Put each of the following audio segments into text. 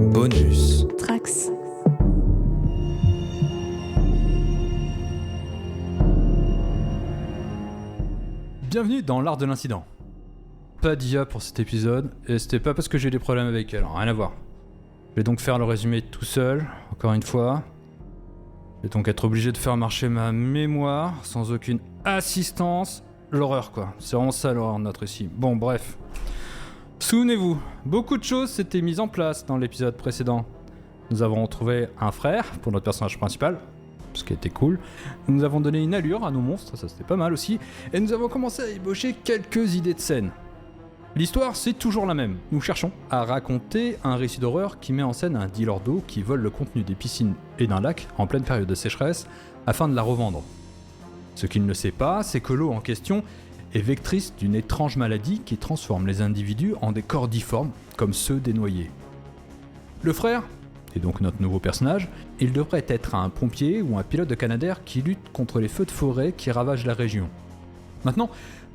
Bonus. Trax. Bienvenue dans l'art de l'incident. Pas d'IA pour cet épisode, et c'était pas parce que j'ai des problèmes avec elle, rien à voir. Je vais donc faire le résumé tout seul, encore une fois. Je vais donc être obligé de faire marcher ma mémoire, sans aucune assistance. L'horreur quoi, c'est vraiment ça l'horreur de notre récit. Bon bref. Souvenez-vous, beaucoup de choses s'étaient mises en place dans l'épisode précédent. Nous avons retrouvé un frère pour notre personnage principal, ce qui était cool. Nous avons donné une allure à nos monstres, ça c'était pas mal aussi, et nous avons commencé à ébaucher quelques idées de scène. L'histoire c'est toujours la même, nous cherchons à raconter un récit d'horreur qui met en scène un dealer d'eau qui vole le contenu des piscines et d'un lac en pleine période de sécheresse afin de la revendre. Ce qu'il ne sait pas, c'est que l'eau en question est vectrice d'une étrange maladie qui transforme les individus en des corps difformes comme ceux des noyés. Le frère, et donc notre nouveau personnage, il devrait être un pompier ou un pilote de Canadair qui lutte contre les feux de forêt qui ravagent la région. Maintenant,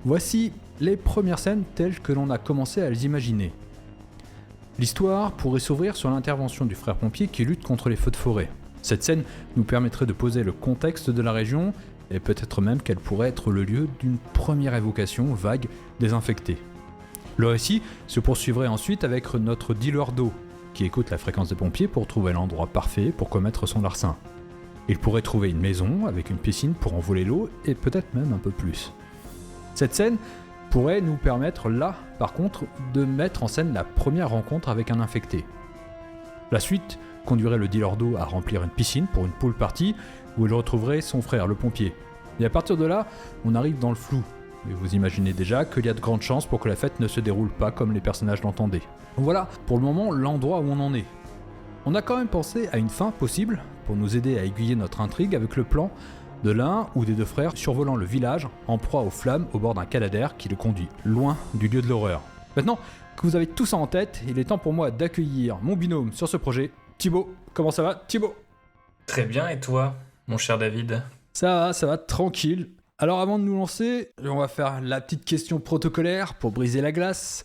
voici les premières scènes telles que l'on a commencé à les imaginer. L'histoire pourrait s'ouvrir sur l'intervention du frère pompier qui lutte contre les feux de forêt. Cette scène nous permettrait de poser le contexte de la région et peut-être même qu'elle pourrait être le lieu d'une première évocation vague des infectés. Le récit se poursuivrait ensuite avec notre dealer d'eau, qui écoute la fréquence des pompiers pour trouver l'endroit parfait pour commettre son larcin. Il pourrait trouver une maison avec une piscine pour envoler l'eau et peut-être même un peu plus. Cette scène pourrait nous permettre là, par contre, de mettre en scène la première rencontre avec un infecté. La suite conduirait le dealer d'eau à remplir une piscine pour une pool party où il retrouverait son frère, le pompier. Et à partir de là, on arrive dans le flou. Et vous imaginez déjà qu'il y a de grandes chances pour que la fête ne se déroule pas comme les personnages l'entendaient. Donc voilà, pour le moment, l'endroit où on en est. On a quand même pensé à une fin possible pour nous aider à aiguiller notre intrigue avec le plan de l'un ou des deux frères survolant le village en proie aux flammes au bord d'un Canadair qui le conduit loin du lieu de l'horreur. Maintenant que vous avez tout ça en tête, il est temps pour moi d'accueillir mon binôme sur ce projet, Thibaut. Comment ça va, Thibaut ? Très bien, et toi, mon cher David ? Ça va, tranquille. Alors avant de nous lancer, on va faire la petite question protocolaire pour briser la glace.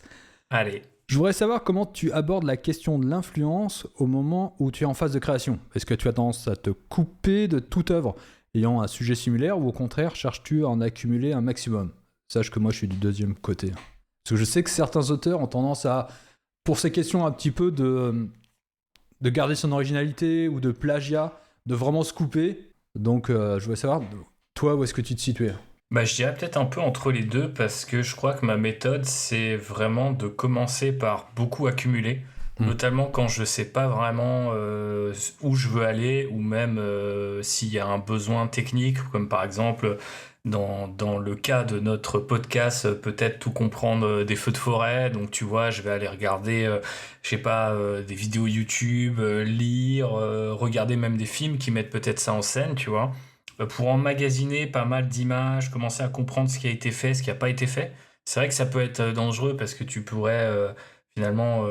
Allez. Je voudrais savoir comment tu abordes la question de l'influence au moment où tu es en phase de création. Est-ce que tu as tendance à te couper de toute œuvre ayant un sujet similaire ou au contraire cherches-tu à en accumuler un maximum ? Sache que moi je suis du deuxième côté. Parce que je sais que certains auteurs ont tendance à, pour ces questions un petit peu de garder son originalité ou de plagiat, de vraiment se couper. Donc je voudrais savoir, toi où est-ce que tu te situais ? Je dirais peut-être un peu entre les deux parce que je crois que ma méthode, c'est vraiment de commencer par beaucoup accumuler, notamment quand je sais pas vraiment où je veux aller ou même s'il y a un besoin technique, comme par exemple dans le cas de notre podcast, peut-être tout comprendre des feux de forêt. Donc tu vois, je vais aller regarder, des vidéos YouTube, lire, regarder même des films qui mettent peut-être ça en scène, tu vois. Pour emmagasiner pas mal d'images, commencer à comprendre ce qui a été fait, ce qui n'a pas été fait. C'est vrai que ça peut être dangereux parce que tu pourrais finalement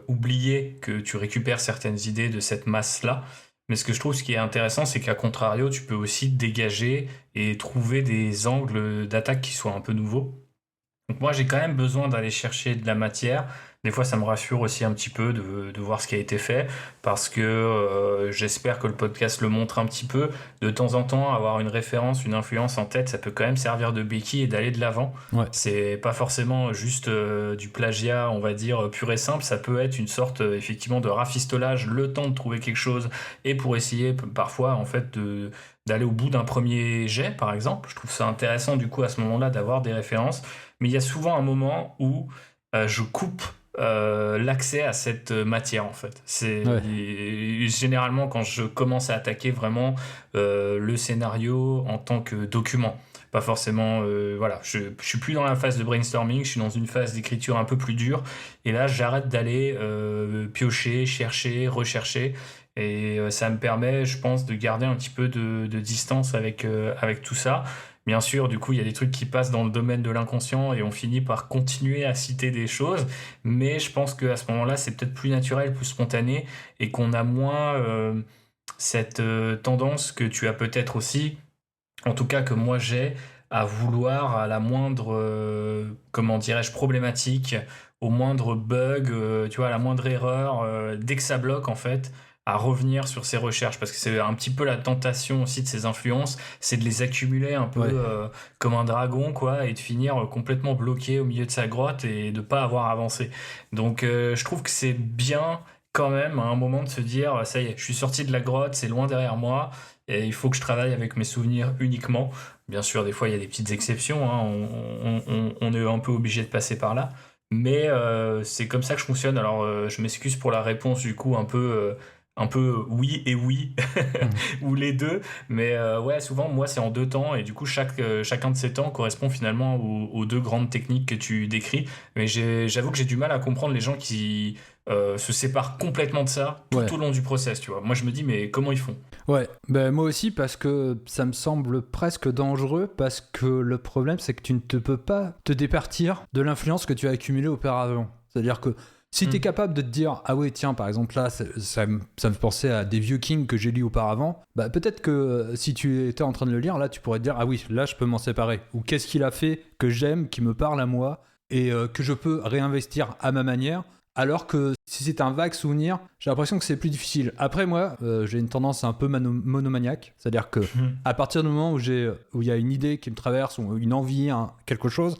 oublier que tu récupères certaines idées de cette masse-là. Mais ce que je trouve, ce qui est intéressant, c'est qu'à contrario, tu peux aussi dégager et trouver des angles d'attaque qui soient un peu nouveaux. Donc moi, j'ai quand même besoin d'aller chercher de la matière. Des fois, ça me rassure aussi un petit peu de voir ce qui a été fait parce que j'espère que le podcast le montre un petit peu. De temps en temps, avoir une référence, une influence en tête, ça peut quand même servir de béquille et d'aller de l'avant. Ouais. C'est pas forcément juste du plagiat, on va dire, pur et simple. Ça peut être une sorte, effectivement, de rafistolage, le temps de trouver quelque chose et pour essayer parfois, en fait, d'aller au bout d'un premier jet, par exemple. Je trouve ça intéressant, du coup, à ce moment-là, d'avoir des références. Mais il y a souvent un moment où je coupe l'accès à cette matière en fait. Généralement quand je commence à attaquer vraiment le scénario en tant que document. Pas forcément, je suis plus dans la phase de brainstorming, je suis dans une phase d'écriture un peu plus dure. Et là, j'arrête d'aller piocher, chercher, rechercher. Et ça me permet, je pense, de garder un petit peu de distance avec tout ça. Bien sûr, du coup, il y a des trucs qui passent dans le domaine de l'inconscient et on finit par continuer à citer des choses. Mais je pense qu'à ce moment-là, c'est peut-être plus naturel, plus spontané et qu'on a moins cette tendance que tu as peut-être aussi, en tout cas que moi j'ai, à vouloir à la moindre, problématique au moindre bug, tu vois, à la moindre erreur, dès que ça bloque en fait, à revenir sur ses recherches, parce que c'est un petit peu la tentation aussi de ces influences, c'est de les accumuler un peu comme un dragon, quoi, et de finir complètement bloqué au milieu de sa grotte et de pas avoir avancé. Donc je trouve que c'est bien quand même à un moment de se dire, ça y est, je suis sorti de la grotte, c'est loin derrière moi, et il faut que je travaille avec mes souvenirs uniquement. Bien sûr, des fois, il y a des petites exceptions, hein, on est un peu obligé de passer par là. Mais c'est comme ça que je fonctionne. Alors, je m'excuse pour la réponse, du coup, un peu oui et oui, ou les deux. Mais ouais, souvent, moi, c'est en deux temps. Et du coup, chacun de ces temps correspond finalement aux deux grandes techniques que tu décris. Mais j'avoue que j'ai du mal à comprendre les gens qui se séparent complètement de ça tout Ouais. au long du process, tu vois. Moi, je me dis, mais comment ils font? Ouais, ben moi aussi parce que ça me semble presque dangereux parce que le problème c'est que tu ne te peux pas te départir de l'influence que tu as accumulée auparavant. C'est-à-dire que si tu es capable de te dire ah oui tiens par exemple là ça me fait penser à des vieux Kings que j'ai lus auparavant, bah peut-être que si tu étais en train de le lire là tu pourrais te dire ah oui là je peux m'en séparer ou qu'est-ce qu'il a fait que j'aime, qui me parle à moi et que je peux réinvestir à ma manière. Alors que si c'est un vague souvenir, j'ai l'impression que c'est plus difficile. Après, moi, j'ai une tendance un peu monomaniaque. C'est-à-dire que à partir du moment où il y a une idée qui me traverse, ou une envie, quelque chose,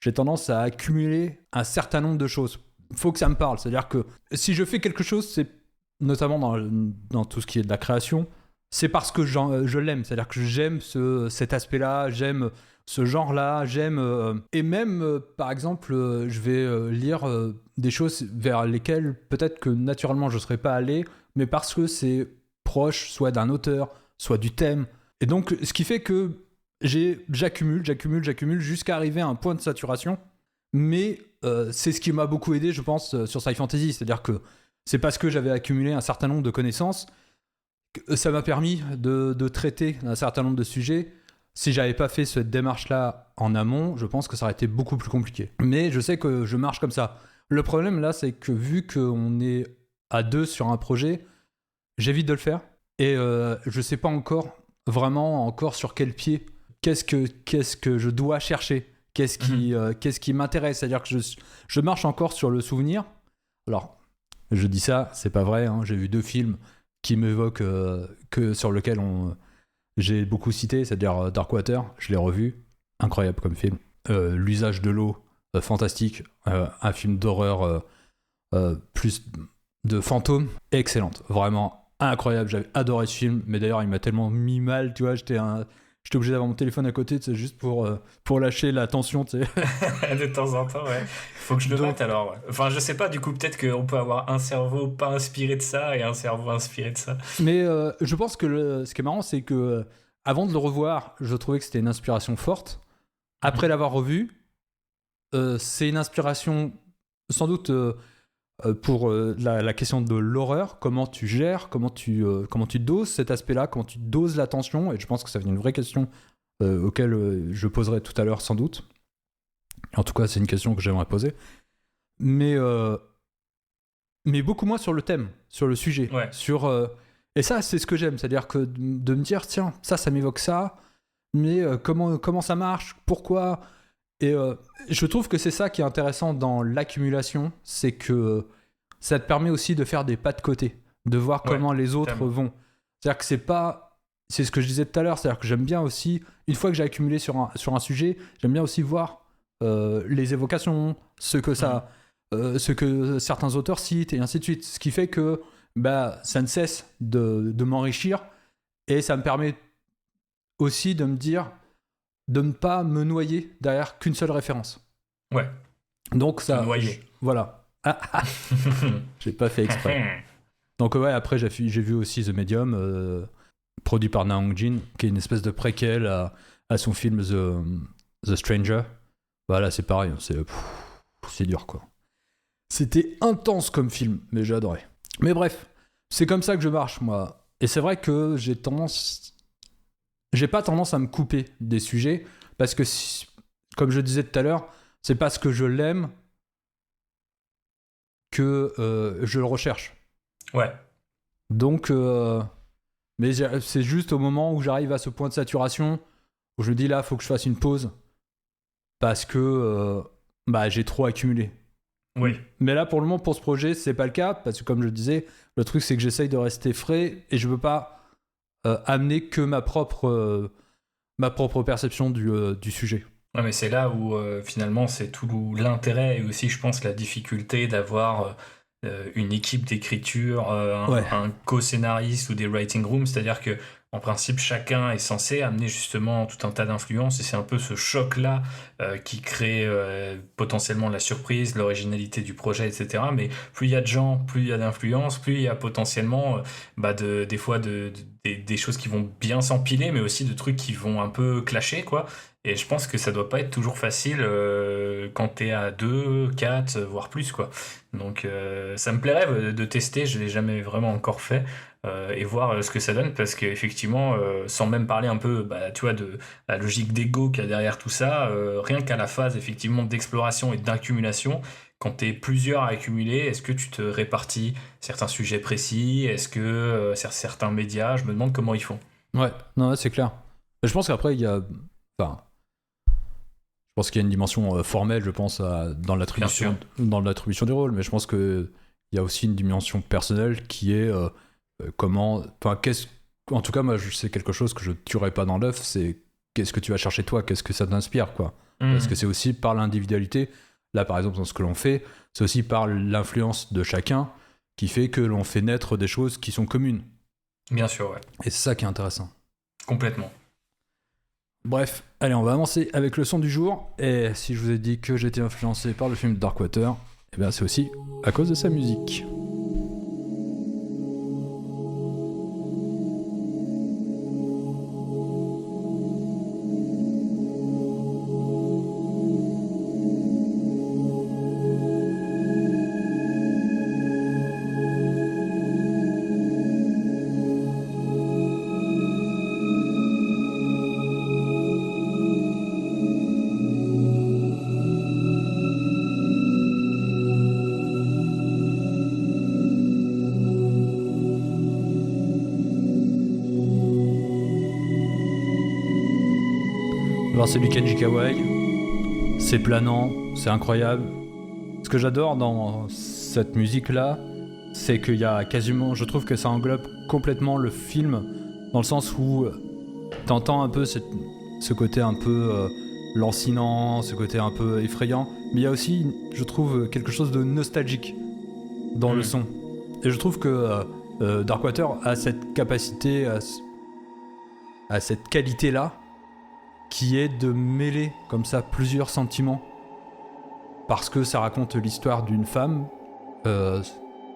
j'ai tendance à accumuler un certain nombre de choses. Il faut que ça me parle. C'est-à-dire que si je fais quelque chose, c'est notamment dans tout ce qui est de la création, c'est parce que je l'aime. C'est-à-dire que j'aime cet aspect-là, j'aime ce genre-là, j'aime... et même, par exemple, je vais lire des choses vers lesquelles peut-être que naturellement je ne serais pas allé, mais parce que c'est proche soit d'un auteur, soit du thème. Et donc, ce qui fait que j'accumule jusqu'à arriver à un point de saturation. Mais c'est ce qui m'a beaucoup aidé, je pense, sur Sci Fantasy. C'est-à-dire que c'est parce que j'avais accumulé un certain nombre de connaissances que ça m'a permis de traiter un certain nombre de sujets. Si j'avais pas fait cette démarche-là en amont, je pense que ça aurait été beaucoup plus compliqué. Mais je sais que je marche comme ça. Le problème là, c'est que vu qu'on est à deux sur un projet, j'évite de le faire. Et je sais pas encore sur quel pied, qu'est-ce que je dois chercher, qu'est-ce qui m'intéresse. C'est-à-dire que je marche encore sur le souvenir. Alors, je dis ça, c'est pas vrai, hein. J'ai vu 2 films qui m'évoquent, sur lesquels j'ai beaucoup cité, c'est-à-dire Darkwater, je l'ai revu, incroyable comme film. L'usage de l'eau, fantastique. Un film d'horreur plus de fantômes, excellente, vraiment incroyable. J'avais adoré ce film, mais d'ailleurs il m'a tellement mis mal, tu vois, j'étais obligé d'avoir mon téléphone à côté, c'est juste pour lâcher la tension, tu sais. De temps en temps, ouais. Faut que je le mette alors. Ouais. Enfin, je sais pas, du coup, peut-être qu'on peut avoir un cerveau pas inspiré de ça et un cerveau inspiré de ça. Mais je pense que ce qui est marrant, c'est que avant de le revoir, je trouvais que c'était une inspiration forte. Après l'avoir revu, c'est une inspiration sans doute pour la question de l'horreur, comment tu gères, comment tu doses cet aspect-là, comment tu doses la tension, et je pense que ça devient une vraie question auquel je poserai tout à l'heure sans doute. En tout cas, c'est une question que j'aimerais poser. Mais beaucoup moins sur le thème, sur le sujet. Ouais. Et ça, c'est ce que j'aime, c'est-à-dire que de me dire, tiens, ça m'évoque ça, mais comment ça marche, pourquoi. Et je trouve que c'est ça qui est intéressant dans l'accumulation, c'est que ça te permet aussi de faire des pas de côté, de voir comment les autres vont. C'est-à-dire que c'est ce que je disais tout à l'heure, c'est-à-dire que j'aime bien aussi, une fois que j'ai accumulé sur un sujet, j'aime bien aussi voir les évocations, ce que certains auteurs citent, et ainsi de suite. Ce qui fait que ça ne cesse de m'enrichir, et ça me permet aussi de me dire de ne pas me noyer derrière qu'une seule référence. Ouais. Donc ça... Noyer. Voilà. J'ai pas fait exprès. Donc ouais, après j'ai vu aussi The Medium, produit par Na Hong Jin, qui est une espèce de préquel à son film The Stranger. Voilà, c'est pareil, c'est dur quoi. C'était intense comme film, mais j'ai adoré. Mais bref, c'est comme ça que je marche moi. Et c'est vrai que j'ai pas tendance à me couper des sujets, parce que comme je disais tout à l'heure, c'est parce que je l'aime que je le recherche. Ouais. Donc, mais c'est juste au moment où j'arrive à ce point de saturation où je me dis là, faut que je fasse une pause parce que j'ai trop accumulé. Oui. Mais là, pour le moment, pour ce projet, c'est pas le cas, parce que comme je le disais, le truc, c'est que j'essaye de rester frais et je veux pas amener que ma propre perception du sujet. Ouais, mais c'est là où finalement c'est tout l'intérêt et aussi je pense la difficulté d'avoir une équipe d'écriture, un co-scénariste ou des writing rooms, c'est-à-dire que en principe chacun est censé amener justement tout un tas d'influences et c'est un peu ce choc-là qui crée potentiellement la surprise, l'originalité du projet, etc. Mais plus il y a de gens, plus il y a d'influences, plus il y a potentiellement des fois des choses qui vont bien s'empiler, mais aussi de trucs qui vont un peu clasher, quoi. Et je pense que ça doit pas être toujours facile quand t'es à 2, 4, voire plus, quoi. Donc ça me plairait de tester, je l'ai jamais vraiment encore fait, et voir ce que ça donne, parce qu'effectivement, sans même parler un peu, tu vois, de la logique d'ego qu'il y a derrière tout ça, rien qu'à la phase effectivement d'exploration et d'accumulation, quand t'es plusieurs à accumuler, est-ce que tu te répartis certains sujets précis? Est-ce que certains médias, je me demande comment ils font. Ouais, non, c'est clair. Je pense qu'après, il y a... Enfin, je pense qu'il y a une dimension formelle, je pense, dans l'attribution des rôles, mais je pense qu'il y a aussi une dimension personnelle qui est comment... Enfin, en tout cas, moi, c'est quelque chose que je ne tuerai pas dans l'œuf, c'est qu'est-ce que tu vas chercher toi, qu'est-ce que ça t'inspire, quoi. Parce que c'est aussi par l'individualité, là, par exemple, dans ce que l'on fait, c'est aussi par l'influence de chacun qui fait que l'on fait naître des choses qui sont communes. Bien sûr, ouais. Et c'est ça qui est intéressant. Complètement. Bref, allez, on va avancer avec le son du jour. Et si je vous ai dit que j'étais influencé par le film Darkwater, eh bien c'est aussi à cause de sa musique. Alors c'est du Kenji Kawai, c'est planant, c'est incroyable. Ce que j'adore dans cette musique-là, c'est qu'il y a quasiment, je trouve que ça englobe complètement le film, dans le sens où t'entends un peu ce côté un peu lancinant, ce côté un peu effrayant, mais il y a aussi, je trouve, quelque chose de nostalgique dans le son. Et je trouve que Darkwater a cette capacité, a cette qualité-là, qui est de mêler comme ça plusieurs sentiments, parce que ça raconte l'histoire d'une femme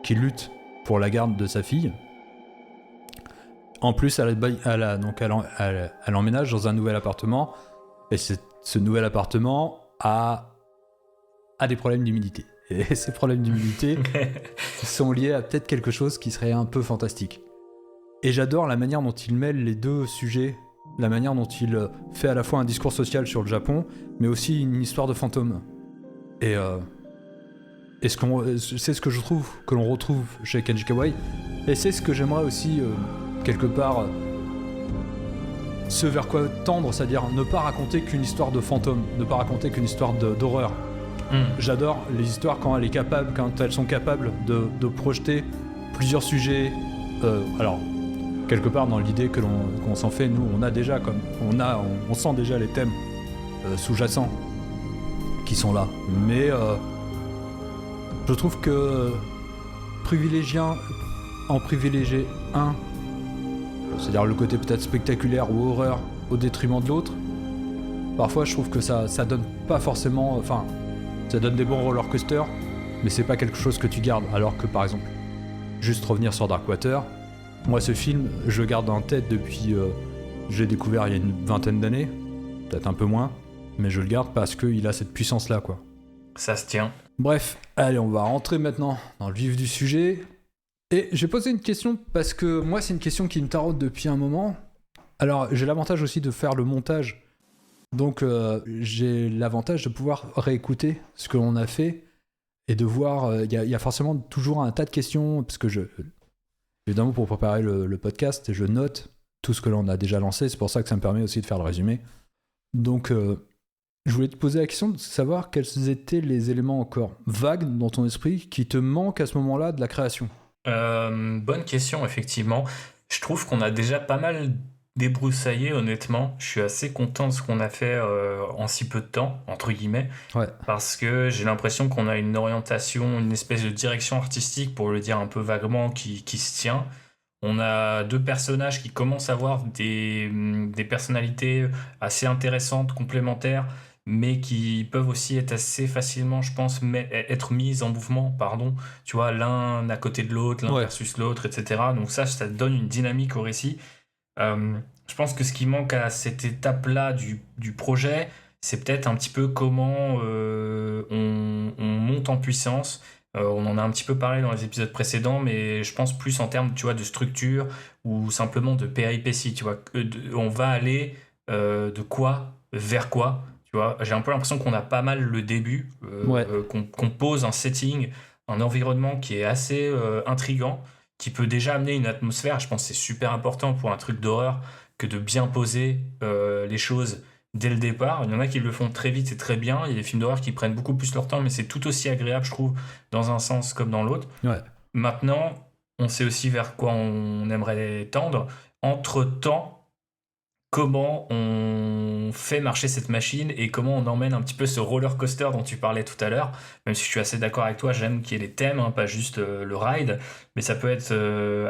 qui lutte pour la garde de sa fille. En plus, elle emménage dans un nouvel appartement, et ce nouvel appartement a des problèmes d'humidité. Et ces problèmes d'humidité sont liés à peut-être quelque chose qui serait un peu fantastique. Et j'adore la manière dont il mêle les deux sujets, la manière dont il fait à la fois un discours social sur le Japon, mais aussi une histoire de fantôme. Et c'est ce que je trouve que l'on retrouve chez Kenji Kawai, et c'est ce que j'aimerais aussi, quelque part, ce vers quoi tendre, c'est-à-dire ne pas raconter qu'une histoire de fantôme, ne pas raconter qu'une histoire d'horreur. J'adore les histoires quand elles sont capables de projeter plusieurs sujets. Alors, quelque part dans l'idée qu'on s'en fait, nous, on a déjà on sent déjà les thèmes sous-jacents qui sont là. Mais je trouve que en privilégier un, c'est-à-dire le côté peut-être spectaculaire ou horreur au détriment de l'autre, parfois je trouve que ça donne pas forcément, enfin, ça donne des bons roller coasters, mais c'est pas quelque chose que tu gardes. Alors que par exemple, juste revenir sur Darkwater, moi ce film, je le garde en tête depuis, je l'ai découvert il y a une vingtaine d'années, peut-être un peu moins, mais je le garde parce qu'il a cette puissance-là, quoi. Ça se tient. Bref, allez, on va rentrer maintenant dans le vif du sujet. Et j'ai posé une question parce que moi, c'est une question qui me taraude depuis un moment. Alors, j'ai l'avantage aussi de faire le montage. Donc, j'ai l'avantage de pouvoir réécouter ce que l'on a fait et de voir. Il y a forcément toujours un tas de questions, parce que évidemment, pour préparer le podcast, je note tout ce que l'on a déjà lancé. C'est pour ça que ça me permet aussi de faire le résumé. Donc, Je voulais te poser la question de savoir quels étaient les éléments encore vagues dans ton esprit qui te manquent à ce moment-là de la création. Bonne question, effectivement. Je trouve qu'on a déjà pas mal débroussaillé, honnêtement. Je suis assez content de ce qu'on a fait en si peu de temps, entre guillemets, Ouais, parce que j'ai l'impression qu'on a une orientation, une espèce de direction artistique, pour le dire un peu vaguement, qui se tient. On a deux personnages qui commencent à avoir des personnalités assez intéressantes, complémentaires, mais qui peuvent aussi être assez facilement, je pense, être mises en mouvement, pardon. Tu vois, l'un à côté de l'autre, l'un ouais, versus l'autre, etc. Donc ça donne une dynamique au récit. Je pense que ce qui manque à cette étape-là du projet, c'est peut-être un petit peu comment on monte en puissance. On en a un petit peu parlé dans les épisodes précédents, mais je pense plus en termes, tu vois, de structure ou simplement de péripéties, tu vois. On va aller de quoi vers quoi, tu vois. J'ai un peu l'impression qu'on a pas mal le début, ouais, qu'on pose un setting, un environnement qui est assez intriguant, qui peut déjà amener une atmosphère. Je pense que c'est super important pour un truc d'horreur que de bien poser les choses dès le départ. Il y en a qui le font très vite et très bien. Il y a des films d'horreur qui prennent beaucoup plus leur temps, mais c'est tout aussi agréable, je trouve, dans un sens comme dans l'autre. ouais. Maintenant, on sait aussi vers quoi on aimerait tendre. Entre-temps, comment on fait marcher cette machine et comment on emmène un petit peu ce roller coaster dont tu parlais tout à l'heure. Même si je suis assez d'accord avec toi, j'aime qu'il y ait les thèmes, hein, pas juste le ride, mais ça peut être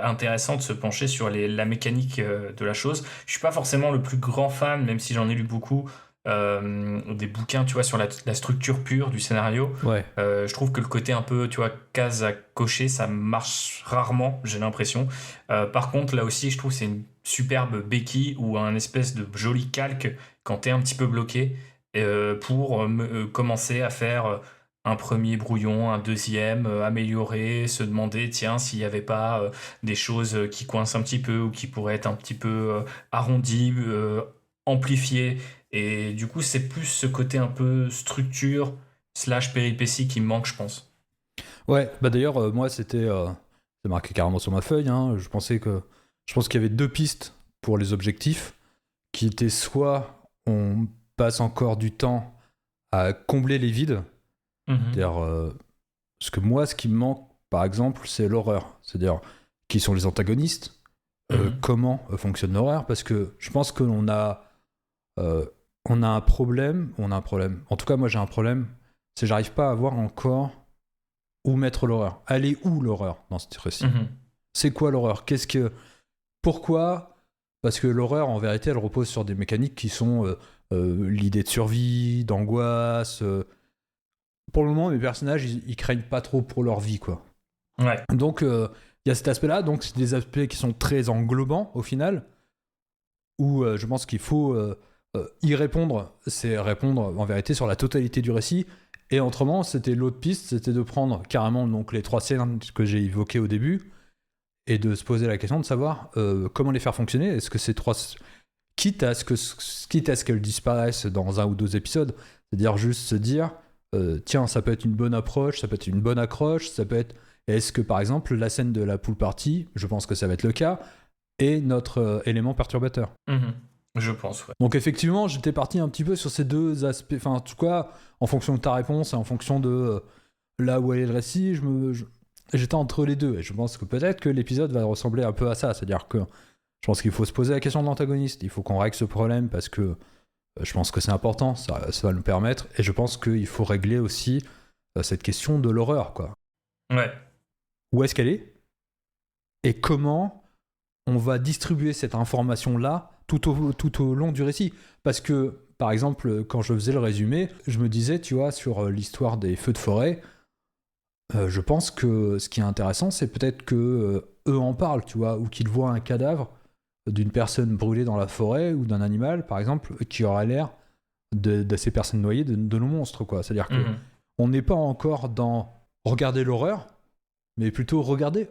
intéressant de se pencher sur la mécanique de la chose. Je suis pas forcément le plus grand fan, même si j'en ai lu beaucoup, des bouquins, tu vois, sur la structure pure du scénario. Ouais. Je trouve que le côté un peu, tu vois, case à cocher, ça marche rarement, j'ai l'impression. Par contre, là aussi, je trouve que c'est une superbe béquille ou un espèce de joli calque quand t'es un petit peu bloqué pour commencer à faire un premier brouillon, un deuxième, améliorer, se demander, tiens, s'il n'y avait pas des choses qui coincent un petit peu ou qui pourraient être un petit peu arrondies, amplifiées. Et du coup, c'est plus ce côté un peu structure slash péripétie qui me manque, je pense. Ouais, bah d'ailleurs, moi, c'est marqué carrément sur ma feuille, hein. Je pense qu'il y avait deux pistes pour les objectifs, qui étaient soit on passe encore du temps à combler les vides, Mhm. c'est-à-dire, parce que moi, ce qui me manque, par exemple, c'est l'horreur, c'est-à-dire qui sont les antagonistes, Mhm. comment fonctionne l'horreur, parce que je pense euh, on a un problème, en tout cas, moi, j'ai un problème, c'est que j'arrive pas à voir encore où mettre l'horreur. Elle est où l'horreur dans ce récit? Mhm. C'est quoi l'horreur? Pourquoi? Parce que l'horreur, en vérité, elle repose sur des mécaniques qui sont l'idée de survie, d'angoisse. Pour le moment, mes personnages, ils craignent pas trop pour leur vie, quoi. Ouais. Donc, il y a cet aspect-là. Donc, c'est des aspects qui sont très englobants, au final, où je pense qu'il faut y répondre. C'est répondre, en vérité, sur la totalité du récit. Et autrement, c'était l'autre piste, c'était de prendre carrément donc, les trois scènes que j'ai évoquées au début, et de se poser la question de savoir comment les faire fonctionner. Est-ce que ces trois, quitte à ce qu'elles disparaissent dans un ou deux épisodes, c'est-à-dire juste se dire tiens, ça peut être une bonne approche, ça peut être une bonne accroche, ça peut être. Est-ce que par exemple la scène de la pool party, je pense que ça va être le cas, est notre élément perturbateur. Mhm. Je pense, ouais. Donc effectivement, j'étais parti un petit peu sur ces deux aspects. Enfin, en tout cas, en fonction de ta réponse et en fonction de là où est le récit, j'étais entre les deux. Et je pense que peut-être que l'épisode va ressembler un peu à ça. C'est-à-dire que je pense qu'il faut se poser la question de l'antagoniste. Il faut qu'on règle ce problème parce que je pense que c'est important. Ça va nous permettre. Et je pense qu'il faut régler aussi cette question de l'horreur, quoi. Ouais. Où est-ce qu'elle est? Et comment on va distribuer cette information-là tout au long du récit. Parce que, par exemple, quand je faisais le résumé, je me disais, tu vois, sur l'histoire des feux de forêt, je pense que ce qui est intéressant, c'est peut-être que eux en parlent, tu vois, ou qu'ils voient un cadavre d'une personne brûlée dans la forêt ou d'un animal, par exemple, qui aurait l'air de ces personnes noyées de nos monstres, quoi. C'est-à-dire que Mhm. on n'est pas encore dans regarder l'horreur, mais plutôt regarder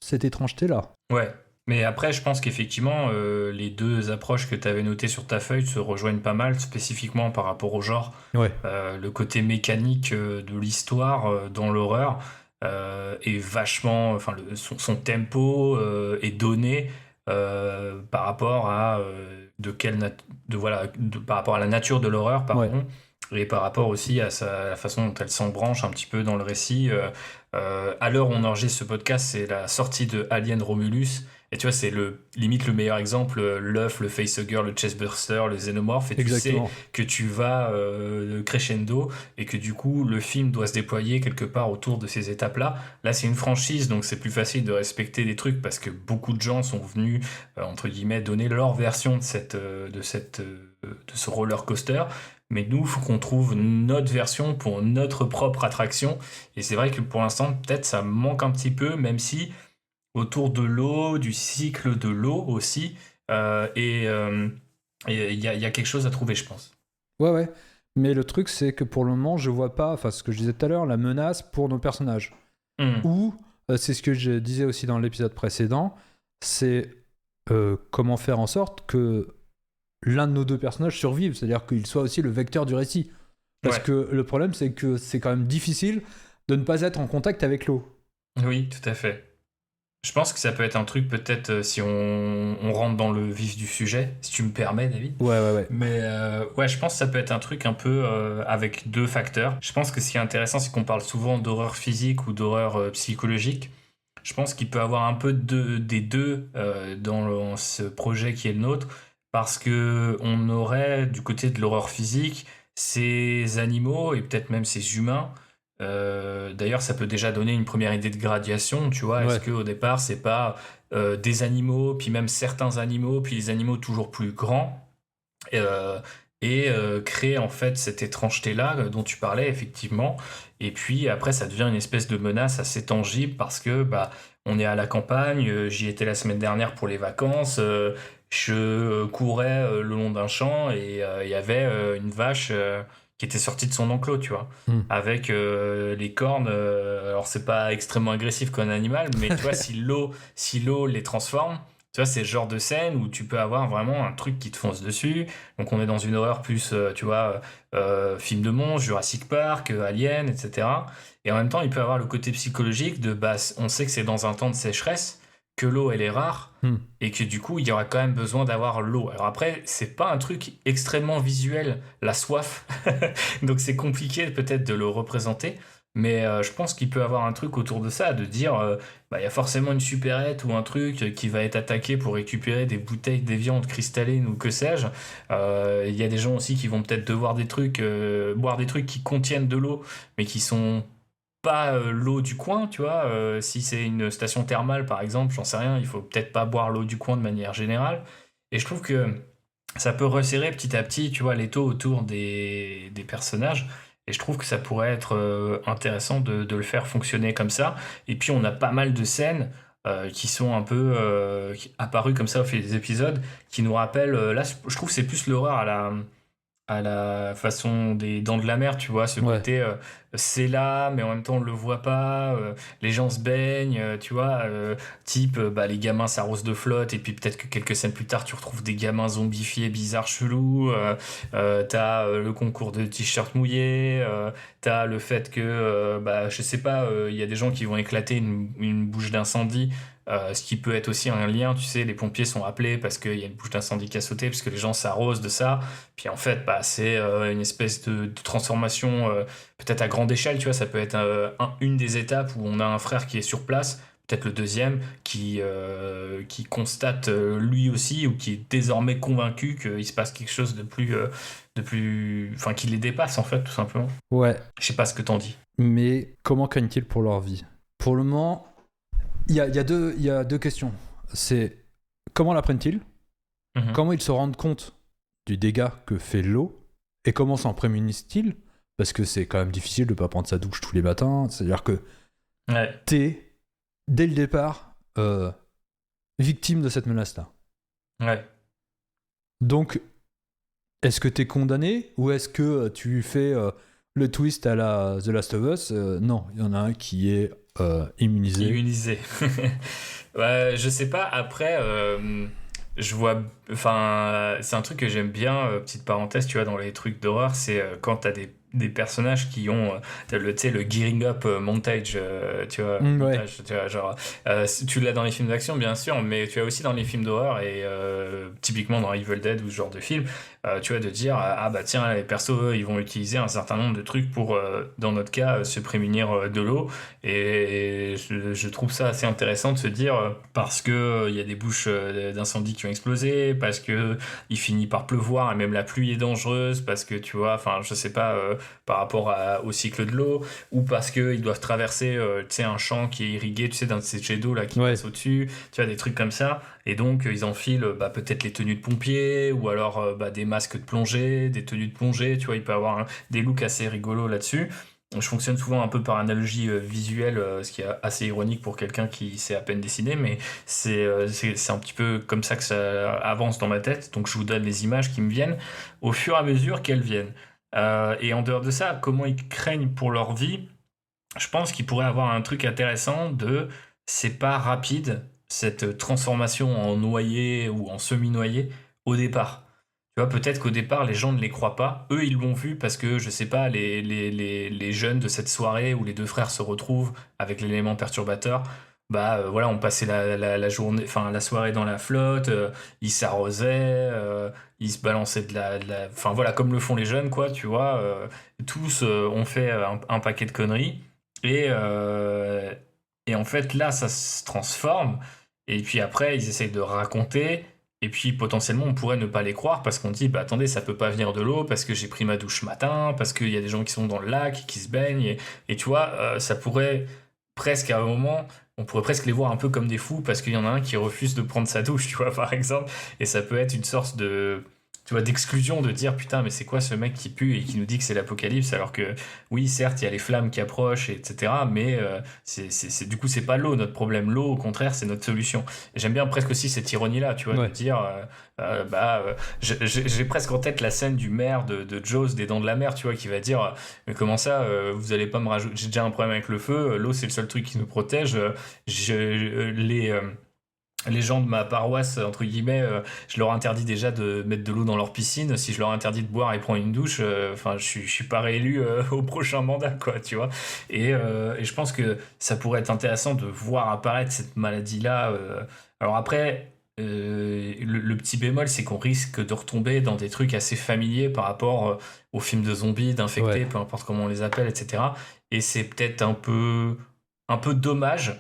cette étrangeté-là. Ouais. Mais après, je pense qu'effectivement, les deux approches que tu avais notées sur ta feuille se rejoignent pas mal, spécifiquement par rapport au genre. Ouais, Le côté mécanique de l'histoire dans l'horreur est vachement. Enfin, son tempo est donné par rapport à par rapport à la nature de l'horreur, ouais, pardon. Et par rapport aussi à la façon dont elle s'embranche un petit peu dans le récit. À l'heure où on enregistre ce podcast, c'est la sortie de Alien Romulus. Et tu vois, c'est limite le meilleur exemple, l'œuf, le facehugger, le chestburster, le xénomorphe. Et tu sais que tu vas crescendo et que du coup, le film doit se déployer quelque part autour de ces étapes-là. Là, c'est une franchise, donc c'est plus facile de respecter des trucs parce que beaucoup de gens sont venus, entre guillemets, donner leur version de ce roller coaster. Mais nous, il faut qu'on trouve notre version pour notre propre attraction. Et c'est vrai que pour l'instant, peut-être ça manque un petit peu, même si autour de l'eau, du cycle de l'eau aussi, et il y a quelque chose à trouver, je pense. Ouais. Mais le truc, c'est que pour le moment, je vois pas, enfin, ce que je disais tout à l'heure, la menace pour nos personnages. Ou, c'est ce que je disais aussi dans l'épisode précédent, c'est comment faire en sorte que l'un de nos deux personnages survive, c'est-à-dire qu'il soit aussi le vecteur du récit. Parce que le problème, c'est que c'est quand même difficile de ne pas être en contact avec l'eau. Oui, tout à fait. Je pense que ça peut être un truc, peut-être, si on rentre dans le vif du sujet, si tu me permets, David. Ouais. Mais je pense que ça peut être un truc un peu avec deux facteurs. Je pense que ce qui est intéressant, c'est qu'on parle souvent d'horreur physique ou d'horreur psychologique. Je pense qu'il peut avoir un peu des deux dans ce projet qui est le nôtre, parce que on aurait, du côté de l'horreur physique, ces animaux et peut-être même ces humains. D'ailleurs, ça peut déjà donner une première idée de gradation, tu vois. Est-ce qu'au départ, c'est pas des animaux, puis même certains animaux, puis les animaux toujours plus grands, créer en fait cette étrangeté-là dont tu parlais, effectivement. Et puis après, ça devient une espèce de menace assez tangible parce que on est à la campagne, j'y étais la semaine dernière pour les vacances, je courais le long d'un champ et il y avait une vache qui était sortie de son enclos, tu vois, avec les cornes. Alors c'est pas extrêmement agressif comme animal, mais tu vois, si l'eau les transforme, tu vois, c'est le genre de scène où tu peux avoir vraiment un truc qui te fonce dessus. Donc on est dans une horreur plus, tu vois, film de monstres, Jurassic Park, Alien, etc. Et en même temps, il peut avoir le côté psychologique de, on sait que c'est dans un temps de sécheresse, que l'eau elle est rare, et que du coup il y aura quand même besoin d'avoir l'eau. Alors après, c'est pas un truc extrêmement visuel, la soif, donc c'est compliqué peut-être de le représenter. Mais je pense qu'il peut avoir un truc autour de ça, de dire il y a forcément une supérette ou un truc qui va être attaqué pour récupérer des bouteilles d'évian cristallines ou que sais-je. Il y a des gens aussi qui vont peut-être devoir boire des trucs qui contiennent de l'eau, mais qui sont pas l'eau du coin, tu vois. Si c'est une station thermale, par exemple, j'en sais rien, il faut peut-être pas boire l'eau du coin de manière générale. Et je trouve que ça peut resserrer petit à petit, tu vois, l'étau autour des personnages. Et je trouve que ça pourrait être intéressant de le faire fonctionner comme ça. Et puis on a pas mal de scènes qui sont un peu apparues comme ça au fil des épisodes, qui nous rappellent, là je trouve que c'est plus l'horreur à la façon des Dents de la Mer, tu vois, ce côté c'est là, mais en même temps on le voit pas, les gens se baignent, tu vois, type les gamins s'arrosent de flotte, et puis peut-être que quelques scènes plus tard tu retrouves des gamins zombifiés, bizarres, chelous, t'as le concours de t-shirts mouillés, t'as le fait que, je sais pas, il y a des gens qui vont éclater une bouche d'incendie. Ce qui peut être aussi un lien, tu sais, les pompiers sont appelés parce qu'il y a une bouche d'incendie qui a sauté, parce que les gens s'arrosent de ça. Puis en fait, c'est une espèce de transformation, peut-être à grande échelle, tu vois, ça peut être une des étapes où on a un frère qui est sur place, peut-être le deuxième, qui constate lui aussi, ou qui est désormais convaincu qu'il se passe quelque chose de plus, enfin, qui les dépasse en fait, tout simplement. Ouais. Je sais pas ce que t'en dis. Mais comment craignent-ils pour leur vie ? Pour le moment, il y a deux questions. C'est comment l'apprennent-ils ? Comment ils se rendent compte du dégât que fait l'eau ? Et comment s'en prémunissent-ils ? Parce que c'est quand même difficile de ne pas prendre sa douche tous les matins. C'est-à-dire que t'es, dès le départ, victime de cette menace-là. Ouais. Donc, est-ce que t'es condamné ? Ou est-ce que tu fais le twist à la The Last of Us ? Non, il y en a un qui est immunisé. Ouais, je sais pas, après je vois, enfin c'est un truc que j'aime bien, petite parenthèse, tu vois, dans les trucs d'horreur, c'est quand t'as des personnages qui ont tu sais, le gearing up montage, tu vois, montage, tu vois, genre, tu l'as dans les films d'action bien sûr, mais tu as aussi dans les films d'horreur et typiquement dans Evil Dead ou ce genre de film, tu vois, de dire ah bah tiens, les persos ils vont utiliser un certain nombre de trucs pour dans notre cas se prémunir de l'eau, et je trouve ça assez intéressant de se dire parce que il y a des bouches d'incendie qui ont explosé, parce que il finit par pleuvoir et même la pluie est dangereuse, parce que tu vois, enfin je sais pas, par rapport au cycle de l'eau, ou parce qu'ils doivent traverser tu sais, un champ qui est irrigué, tu sais, d'un de ces jets d'eau là qui passe au-dessus, tu vois, des trucs comme ça, et donc ils enfilent peut-être les tenues de pompiers, ou alors des masques de plongée, des tenues de plongée, tu vois, il peut y avoir des looks assez rigolos là-dessus. Je fonctionne souvent un peu par analogie visuelle, ce qui est assez ironique pour quelqu'un qui sait à peine dessiner, mais c'est un petit peu comme ça que ça avance dans ma tête. Donc je vous donne les images qui me viennent au fur et à mesure qu'elles viennent. Et en dehors de ça, comment ils craignent pour leur vie, je pense qu'il pourrait avoir un truc intéressant de c'est pas rapide cette transformation en noyé ou en semi-noyé au départ. Tu vois, peut-être qu'au départ, les gens ne les croient pas. Eux, ils l'ont vu parce que, je sais pas, les jeunes de cette soirée où les deux frères se retrouvent avec l'élément perturbateur, voilà, on passait la journée, enfin, la soirée dans la flotte, ils s'arrosaient, ils se balançaient enfin, voilà, comme le font les jeunes, quoi, tu vois. Tous ont fait un paquet de conneries. Et, euh, et en fait, là, ça se transforme. Et puis après, ils essayent de raconter. Et puis potentiellement, on pourrait ne pas les croire parce qu'on dit, bah attendez, ça peut pas venir de l'eau parce que j'ai pris ma douche ce matin, parce qu'il y a des gens qui sont dans le lac, qui se baignent. Et tu vois, ça pourrait presque à un moment, on pourrait presque les voir un peu comme des fous parce qu'il y en a un qui refuse de prendre sa douche, tu vois, par exemple. Et ça peut être une sorte de, tu vois, d'exclusion de dire, putain, mais c'est quoi ce mec qui pue et qui nous dit que c'est l'apocalypse alors que, oui, certes, il y a les flammes qui approchent, etc. Mais du coup, c'est pas l'eau notre problème. L'eau, au contraire, c'est notre solution. Et j'aime bien presque aussi cette ironie-là, tu vois, de dire, j'ai presque en tête la scène du maire de Jaws des Dents de la Mer, tu vois, qui va dire, mais comment ça, vous allez pas me rajouter, j'ai déjà un problème avec le feu, l'eau c'est le seul truc qui nous protège, les gens de ma paroisse, entre guillemets, je leur interdis déjà de mettre de l'eau dans leur piscine. Si je leur interdis de boire et prendre une douche, enfin, je suis pas réélu au prochain mandat, quoi, tu vois. Et je pense que ça pourrait être intéressant de voir apparaître cette maladie-là. Alors après, le petit bémol, c'est qu'on risque de retomber dans des trucs assez familiers par rapport aux films de zombies, d'infectés, peu importe comment on les appelle, etc. Et c'est peut-être un peu dommage.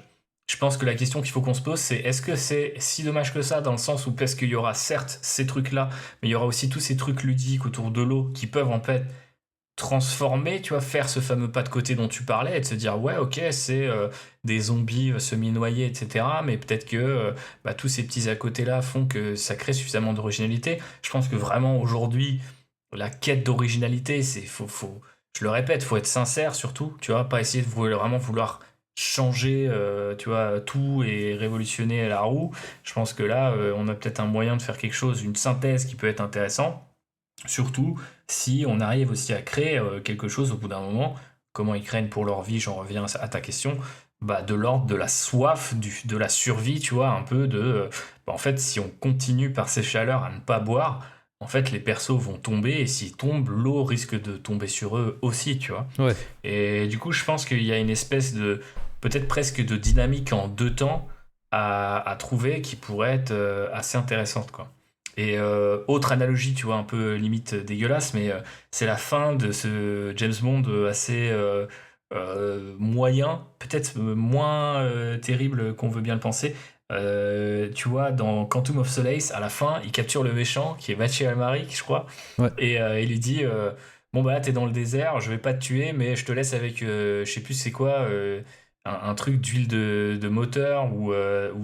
Je pense que la question qu'il faut qu'on se pose, c'est est-ce que c'est si dommage que ça, dans le sens où parce qu'il y aura certes ces trucs-là, mais il y aura aussi tous ces trucs ludiques autour de l'eau qui peuvent en fait transformer, tu vois, faire ce fameux pas de côté dont tu parlais et de se dire ouais, ok, c'est des zombies semi-noyés, etc. Mais peut-être que tous ces petits à côté-là font que ça crée suffisamment d'originalité. Je pense que vraiment aujourd'hui, la quête d'originalité, je le répète, faut être sincère surtout, tu vois, pas essayer de vraiment vouloir changer tu vois, tout et révolutionner la roue. Je pense que là, on a peut-être un moyen de faire quelque chose, une synthèse qui peut être intéressant, surtout si on arrive aussi à créer quelque chose au bout d'un moment. Comment ils craignent pour leur vie, j'en reviens à ta question, de l'ordre de la soif, de la survie, tu vois, un peu de en fait, si on continue par ces chaleurs à ne pas boire, en fait les persos vont tomber, et s'ils tombent, l'eau risque de tomber sur eux aussi, tu vois. Ouais. Et du coup, je pense qu'il y a une espèce de, peut-être presque de dynamique en deux temps à trouver qui pourrait être assez intéressante, quoi. Et autre analogie, tu vois, un peu limite dégueulasse, mais c'est la fin de ce James Bond assez moyen, peut-être moins terrible qu'on veut bien le penser. Tu vois, dans Quantum of Solace, à la fin, il capture le méchant, qui est Mathieu Almaric, je crois, et il lui dit bon, bah là, t'es dans le désert, je vais pas te tuer, mais je te laisse avec, je sais plus c'est quoi, un truc d'huile de moteur ou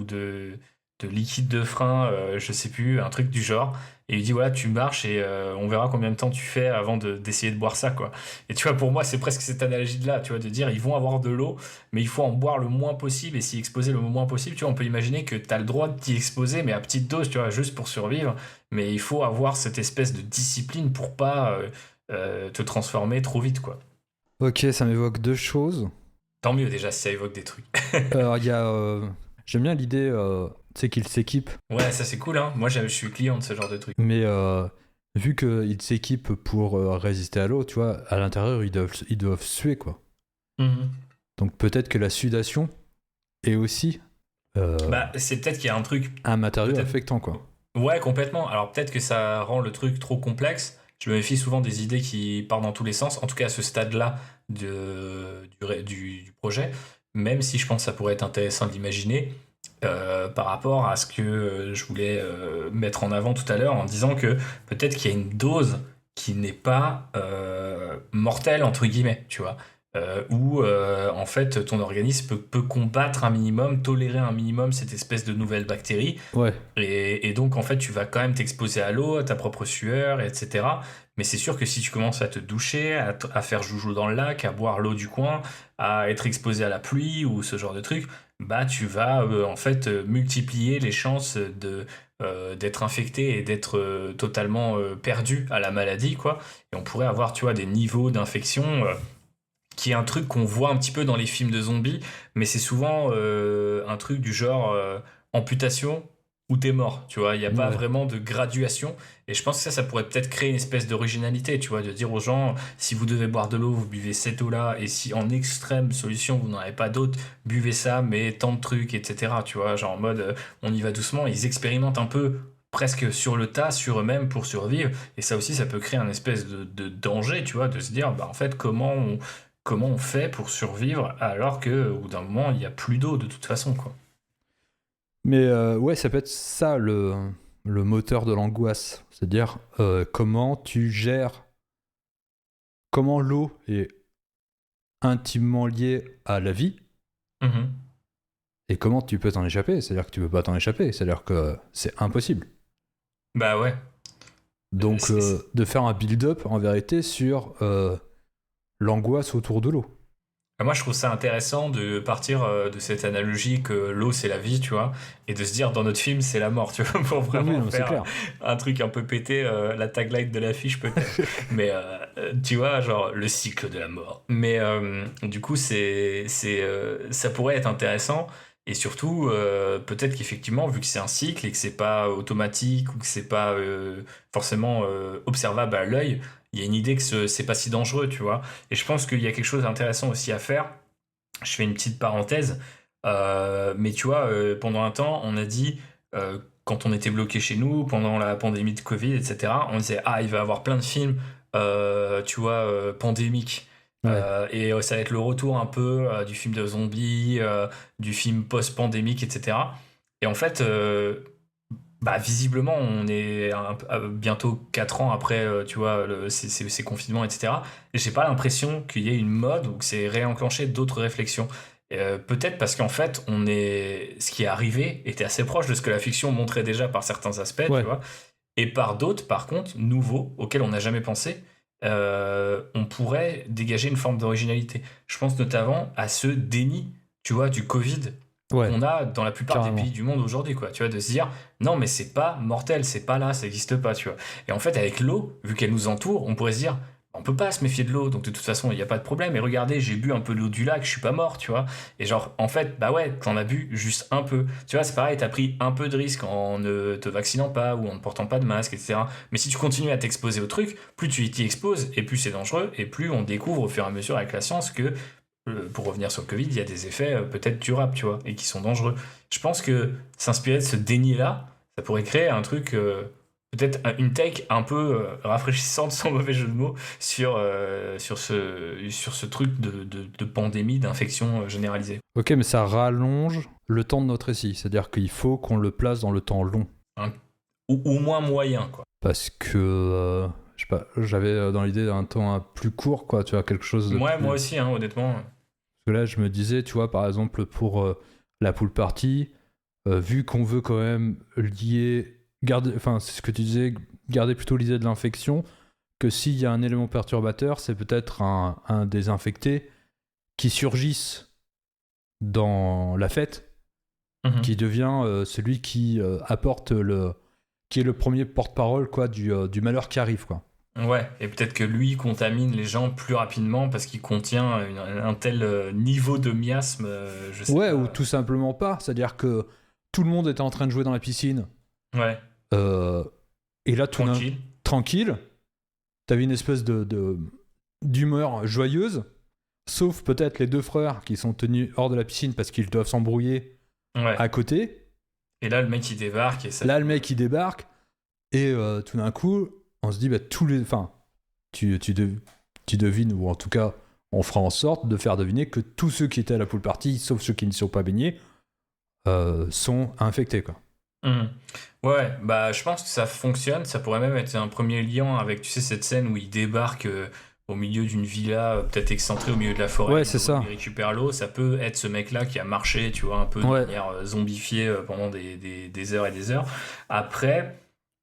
de liquide de frein, je sais plus, un truc du genre. Et il dit voilà, tu marches et on verra combien de temps tu fais avant d'essayer de boire ça, quoi. Et tu vois, pour moi, c'est presque cette analogie-là, tu vois, de dire ils vont avoir de l'eau, mais il faut en boire le moins possible et s'y exposer le moins possible. Tu vois, on peut imaginer que tu as le droit de t'y exposer, mais à petite dose, tu vois, juste pour survivre. Mais il faut avoir cette espèce de discipline pour pas te transformer trop vite, quoi. Ok, ça m'évoque deux choses. Tant mieux déjà si ça évoque des trucs. Il y a, j'aime bien l'idée, tu sais, qu'ils s'équipent. Ouais, ça c'est cool, hein. Moi je suis client de ce genre de truc. Mais vu qu'ils s'équipent pour résister à l'eau, tu vois, à l'intérieur, ils doivent suer, quoi. Donc peut-être que la sudation est aussi C'est peut-être qu'il y a un truc. un matériau Peut-être. affectant, quoi. Ouais, complètement. Alors peut-être que ça rend le truc trop complexe. Je me méfie souvent des idées qui partent dans tous les sens, en tout cas à ce stade-là du projet, même si je pense que ça pourrait être intéressant de l'imaginer par rapport à ce que je voulais mettre en avant tout à l'heure en disant que peut-être qu'il y a une dose qui n'est pas mortelle, entre guillemets, tu vois. Où en fait ton organisme peut combattre un minimum, tolérer un minimum cette espèce de nouvelle bactérie Ouais. et donc, en fait, tu vas quand même t'exposer à l'eau, à ta propre sueur, etc. Mais c'est sûr que si tu commences à te doucher, à faire joujou dans le lac, à boire l'eau du coin, à être exposé à la pluie ou ce genre de truc, bah, tu vas en fait multiplier les chances d'être infecté et d'être totalement perdu à la maladie, quoi. Et on pourrait avoir, tu vois, des niveaux d'infection qui est un truc qu'on voit un petit peu dans les films de zombies, mais c'est souvent un truc du genre amputation ou t'es mort, tu vois, il n'y a pas Ouais. vraiment de graduation, et je pense que ça pourrait peut-être créer une espèce d'originalité, tu vois, de dire aux gens, si vous devez boire de l'eau, vous buvez cette eau-là, et si en extrême solution, vous n'en avez pas d'autre, buvez ça, mais tant de trucs, etc., tu vois, genre en mode, on y va doucement, ils expérimentent un peu presque sur le tas, sur eux-mêmes pour survivre, et ça aussi, ça peut créer un espèce de danger, tu vois, de se dire, bah en fait, comment on fait pour survivre alors que au bout d'un moment il n'y a plus d'eau de toute façon quoi. Mais ouais, ça peut être ça le moteur de l'angoisse. C'est-à-dire comment tu gères, comment l'eau est intimement liée à la vie et comment tu peux t'en échapper. C'est-à-dire que tu peux pas t'en échapper. C'est-à-dire que c'est impossible. Bah ouais. Donc C'est- de faire un build-up en vérité sur l'angoisse autour de l'eau. Moi je trouve ça intéressant de partir de cette analogie que l'eau c'est la vie tu vois et de se dire dans notre film c'est la mort tu vois pour Oui, vraiment non, c'est faire clair. un truc un peu pété la tagline de l'affiche peut-être mais tu vois genre le cycle de la mort mais du coup ça pourrait être intéressant et surtout peut-être qu'effectivement vu que c'est un cycle et que c'est pas automatique ou que c'est pas forcément observable à l'œil il y a une idée que c'est pas si dangereux tu vois et je pense qu'il y a quelque chose d'intéressant aussi à faire. Je fais une petite parenthèse, mais tu vois, pendant un temps, on a dit, quand on était bloqué chez nous, pendant la pandémie de Covid, etc., on disait, ah, il va y avoir plein de films, tu vois, pandémiques. Ouais. Et ça va être le retour un peu du film de zombies, du film post-pandémique, etc. Et en fait, bah, visiblement, on est bientôt 4 ans après, tu vois, ces confinements, etc. Et j'ai pas l'impression qu'il y ait une mode ou que c'est réenclenché d'autres réflexions. Peut-être parce qu'en fait, ce qui est arrivé était assez proche de ce que la fiction montrait déjà par certains aspects, tu Ouais. vois. Et par d'autres, par contre, nouveaux, auxquels on n'a jamais pensé, on pourrait dégager une forme d'originalité. Je pense notamment à ce déni, tu vois, du Covid Ouais. qu'on a dans la plupart Carrément. des pays du monde aujourd'hui, quoi. Tu vois, de se dire, non, mais c'est pas mortel, c'est pas là, ça n'existe pas, tu vois. Et en fait, avec l'eau, vu qu'elle nous entoure, on pourrait se dire, on peut pas se méfier de l'eau, donc de toute façon, il n'y a pas de problème. Et regardez, j'ai bu un peu de l'eau du lac, je suis pas mort, tu vois. Et genre, en fait, bah ouais, t'en as bu juste un peu. Tu vois, c'est pareil, t'as pris un peu de risque en ne te vaccinant pas ou en ne portant pas de masque, etc. Mais si tu continues à t'exposer au truc, plus tu t'y exposes, et plus c'est dangereux, et plus on découvre au fur et à mesure avec la science que pour revenir sur le Covid, il y a des effets peut-être durables, tu vois, et qui sont dangereux. Je pense que s'inspirer de ce déni-là, ça pourrait créer un truc, peut-être une take un peu rafraîchissante, sans mauvais jeu de mots, sur ce truc de pandémie, d'infection généralisée. Ok, mais ça rallonge le temps de notre récit. C'est-à-dire qu'il faut qu'on le place dans le temps long. Hein. Ou au moins moyen, quoi. Parce que, je sais pas, j'avais dans l'idée un temps plus court, quoi, tu vois, quelque chose de Ouais, plus... moi aussi, hein, honnêtement. Parce que là, je me disais, tu vois, par exemple, pour la pool party, vu qu'on veut quand même garder, enfin, c'est ce que tu disais, garder plutôt l'idée de l'infection, que s'il y a un élément perturbateur, c'est peut-être un des infectés qui surgissent dans la fête, Mhm. qui devient celui qui apporte qui est le premier porte-parole, quoi, du malheur qui arrive, quoi. Ouais, et peut-être que lui contamine les gens plus rapidement parce qu'il contient un tel niveau de miasme, je sais Ouais, pas. ou tout simplement pas. C'est-à-dire que tout le monde était en train de jouer dans la piscine. Ouais, Et là, tranquille. tranquille, t'avais une espèce d'humeur joyeuse, sauf peut-être les deux frères qui sont tenus hors de la piscine parce qu'ils doivent s'embrouiller à côté. Et là, le mec il débarque. Il débarque, et tout d'un coup, on se dit, tu devines, ou en tout cas, on fera en sorte de faire deviner que tous ceux qui étaient à la pool party, sauf ceux qui ne sont pas baignés, sont infectés, quoi. Ouais, bah je pense que ça fonctionne. Ça pourrait même être un premier lien avec, tu sais, cette scène où il débarque au milieu d'une villa, peut-être excentrée au milieu de la forêt. Ouais, c'est ça. Il récupère l'eau. Ça peut être ce mec-là qui a marché, tu vois, un peu de manière zombifiée pendant des heures et des heures. Après.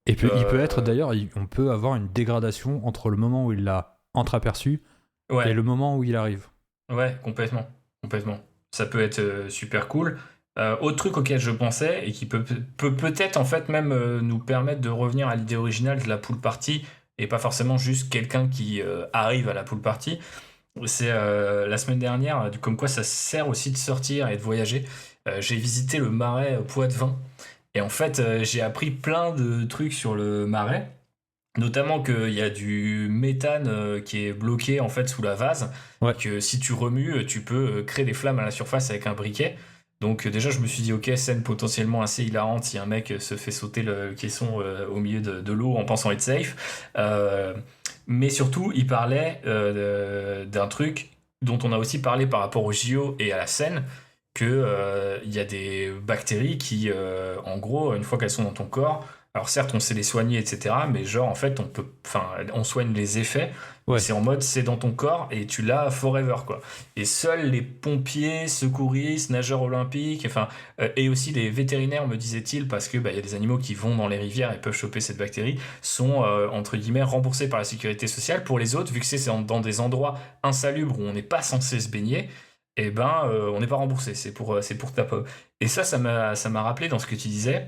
Et puis, il peut être d'ailleurs, on peut avoir une dégradation entre le moment où il l'a entreaperçu et le moment où il arrive. Ouais, complètement. Ça peut être super cool. Autre truc auquel je pensais et qui peut peut-être en fait même nous permettre de revenir à l'idée originale de la pool party et pas forcément juste quelqu'un qui arrive à la pool party. C'est la semaine dernière, comme quoi ça sert aussi de sortir et de voyager. J'ai visité le marais Poitevin et en fait j'ai appris plein de trucs sur le marais. Notamment qu'il y a du méthane qui est bloqué en fait sous la vase, que si tu remues, tu peux créer des flammes à la surface avec un briquet. Donc déjà je me suis dit ok, scène potentiellement assez hilarante si un mec se fait sauter le caisson au milieu de l'eau en pensant être safe. Mais surtout il parlait d'un truc dont on a aussi parlé par rapport au JO et à la Seine, que il y a des bactéries qui en gros une fois qu'elles sont dans ton corps, alors certes on sait les soigner etc, mais genre en fait on soigne les effets. C'est en mode c'est dans ton corps et tu l'as forever quoi. Et seuls les pompiers, secouristes, nageurs olympiques, et aussi les vétérinaires me disait-il, parce que y a des animaux qui vont dans les rivières et peuvent choper cette bactérie, sont entre guillemets remboursés par la sécurité sociale. Pour les autres, vu que c'est dans des endroits insalubres où on n'est pas censé se baigner, on n'est pas remboursé, c'est pour ta pomme. Et ça m'a rappelé dans ce que tu disais,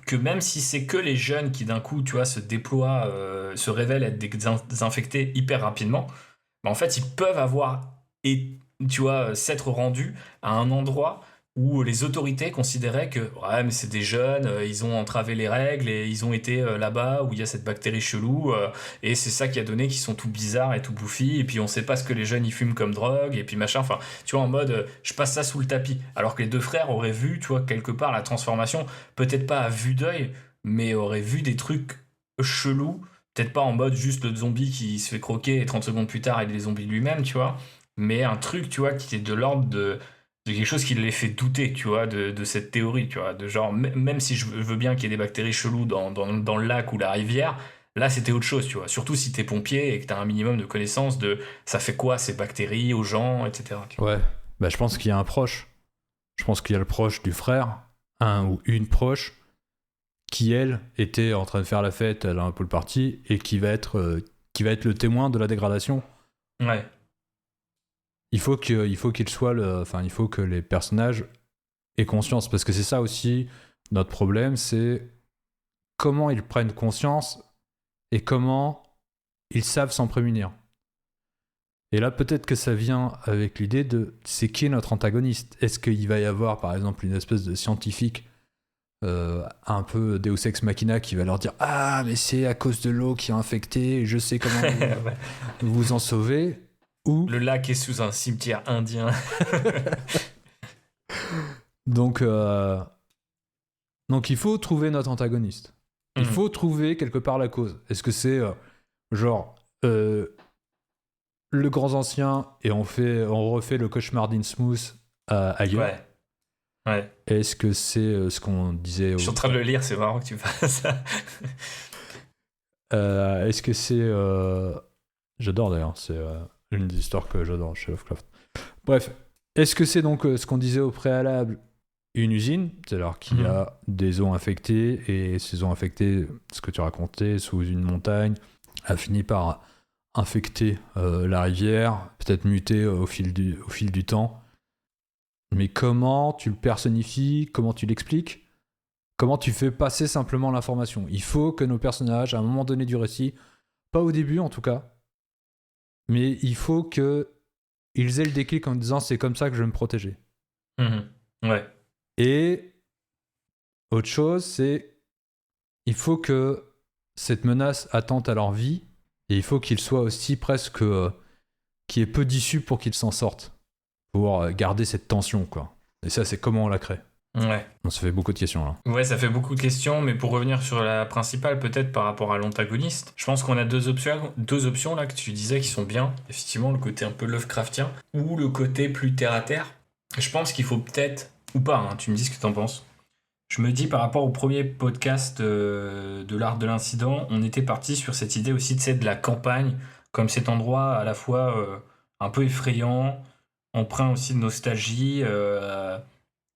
que même si c'est que les jeunes qui d'un coup, tu vois, se déploient, se révèlent être des infectés hyper rapidement, en fait, ils peuvent avoir, et tu vois, s'être rendus à un endroit où les autorités considéraient que ouais, mais c'est des jeunes, ils ont entravé les règles et ils ont été là-bas où il y a cette bactérie chelou, et c'est ça qui a donné qu'ils sont tout bizarres et tout bouffis, et puis on sait pas ce que les jeunes ils fument comme drogue, et puis machin, tu vois, en mode je passe ça sous le tapis. Alors que les deux frères auraient vu, tu vois, quelque part la transformation, peut-être pas à vue d'œil, mais auraient vu des trucs chelous, peut-être pas en mode juste le zombie qui se fait croquer et 30 secondes plus tard il est zombie lui-même, tu vois, mais un truc, tu vois, qui est de l'ordre de quelque chose qui les fait douter, tu vois, de cette théorie, tu vois, de genre, même si je veux bien qu'il y ait des bactéries cheloues dans le lac ou la rivière, là c'était autre chose, tu vois, surtout si t'es pompier et que t'as un minimum de connaissances de ça fait quoi ces bactéries aux gens, etc. Tu vois. Ouais, je pense qu'il y a un proche, je pense qu'il y a le proche du frère, un ou une proche, qui elle était en train de faire la fête, elle a un pool party, et qui va être le témoin de la dégradation. Ouais. Il faut qu'il soit il faut que les personnages aient conscience, parce que c'est ça aussi notre problème, c'est comment ils prennent conscience et comment ils savent s'en prémunir. Et là, peut-être que ça vient avec l'idée de c'est qui notre antagoniste. Est-ce qu'il va y avoir, par exemple, une espèce de scientifique un peu Deus Ex Machina qui va leur dire ah mais c'est à cause de l'eau qui est infectée, je sais comment vous en sauver. Ou le lac est sous un cimetière indien. Donc il faut trouver notre antagoniste. Il faut trouver quelque part la cause. Est-ce que c'est le grand ancien et on refait le cauchemar d'Innsmouth ailleurs? Ouais. Est-ce que c'est ce qu'on disait Je suis en train de le lire, c'est marrant que tu fasses ça. Est-ce que c'est j'adore d'ailleurs, c'est une des histoires que j'adore chez Lovecraft. Bref, est-ce que c'est donc ce qu'on disait au préalable, une usine, c'est-à-dire qu'il y a des eaux infectées, et ces eaux infectées, ce que tu racontais, sous une montagne, a fini par infecter la rivière, peut-être muter au fil du temps. Mais comment tu le personnifies, comment tu l'expliques, comment tu fais passer simplement l'information? Il faut que nos personnages, à un moment donné du récit, pas au début en tout cas, mais il faut qu'ils aient le déclic en disant c'est comme ça que je vais me protéger. Ouais. Et autre chose, c'est il faut que cette menace attente à leur vie, et il faut qu'ils soient aussi presque... qu'il y ait peu d'issues pour qu'ils s'en sortent. Pour garder cette tension, quoi. Et ça, c'est comment on la crée. Ouais. On se fait beaucoup de questions, là. Ouais, ça fait beaucoup de questions, mais pour revenir sur la principale, peut-être par rapport à l'antagoniste, je pense qu'on a deux options là que tu disais qui sont bien. Effectivement, le côté un peu Lovecraftien ou le côté plus terre à terre. Je pense qu'il faut peut-être, ou pas, hein, tu me dis ce que t'en penses. Je me dis par rapport au premier podcast de l'art de l'incident, on était parti sur cette idée aussi de la campagne, comme cet endroit à la fois un peu effrayant, empreint aussi de nostalgie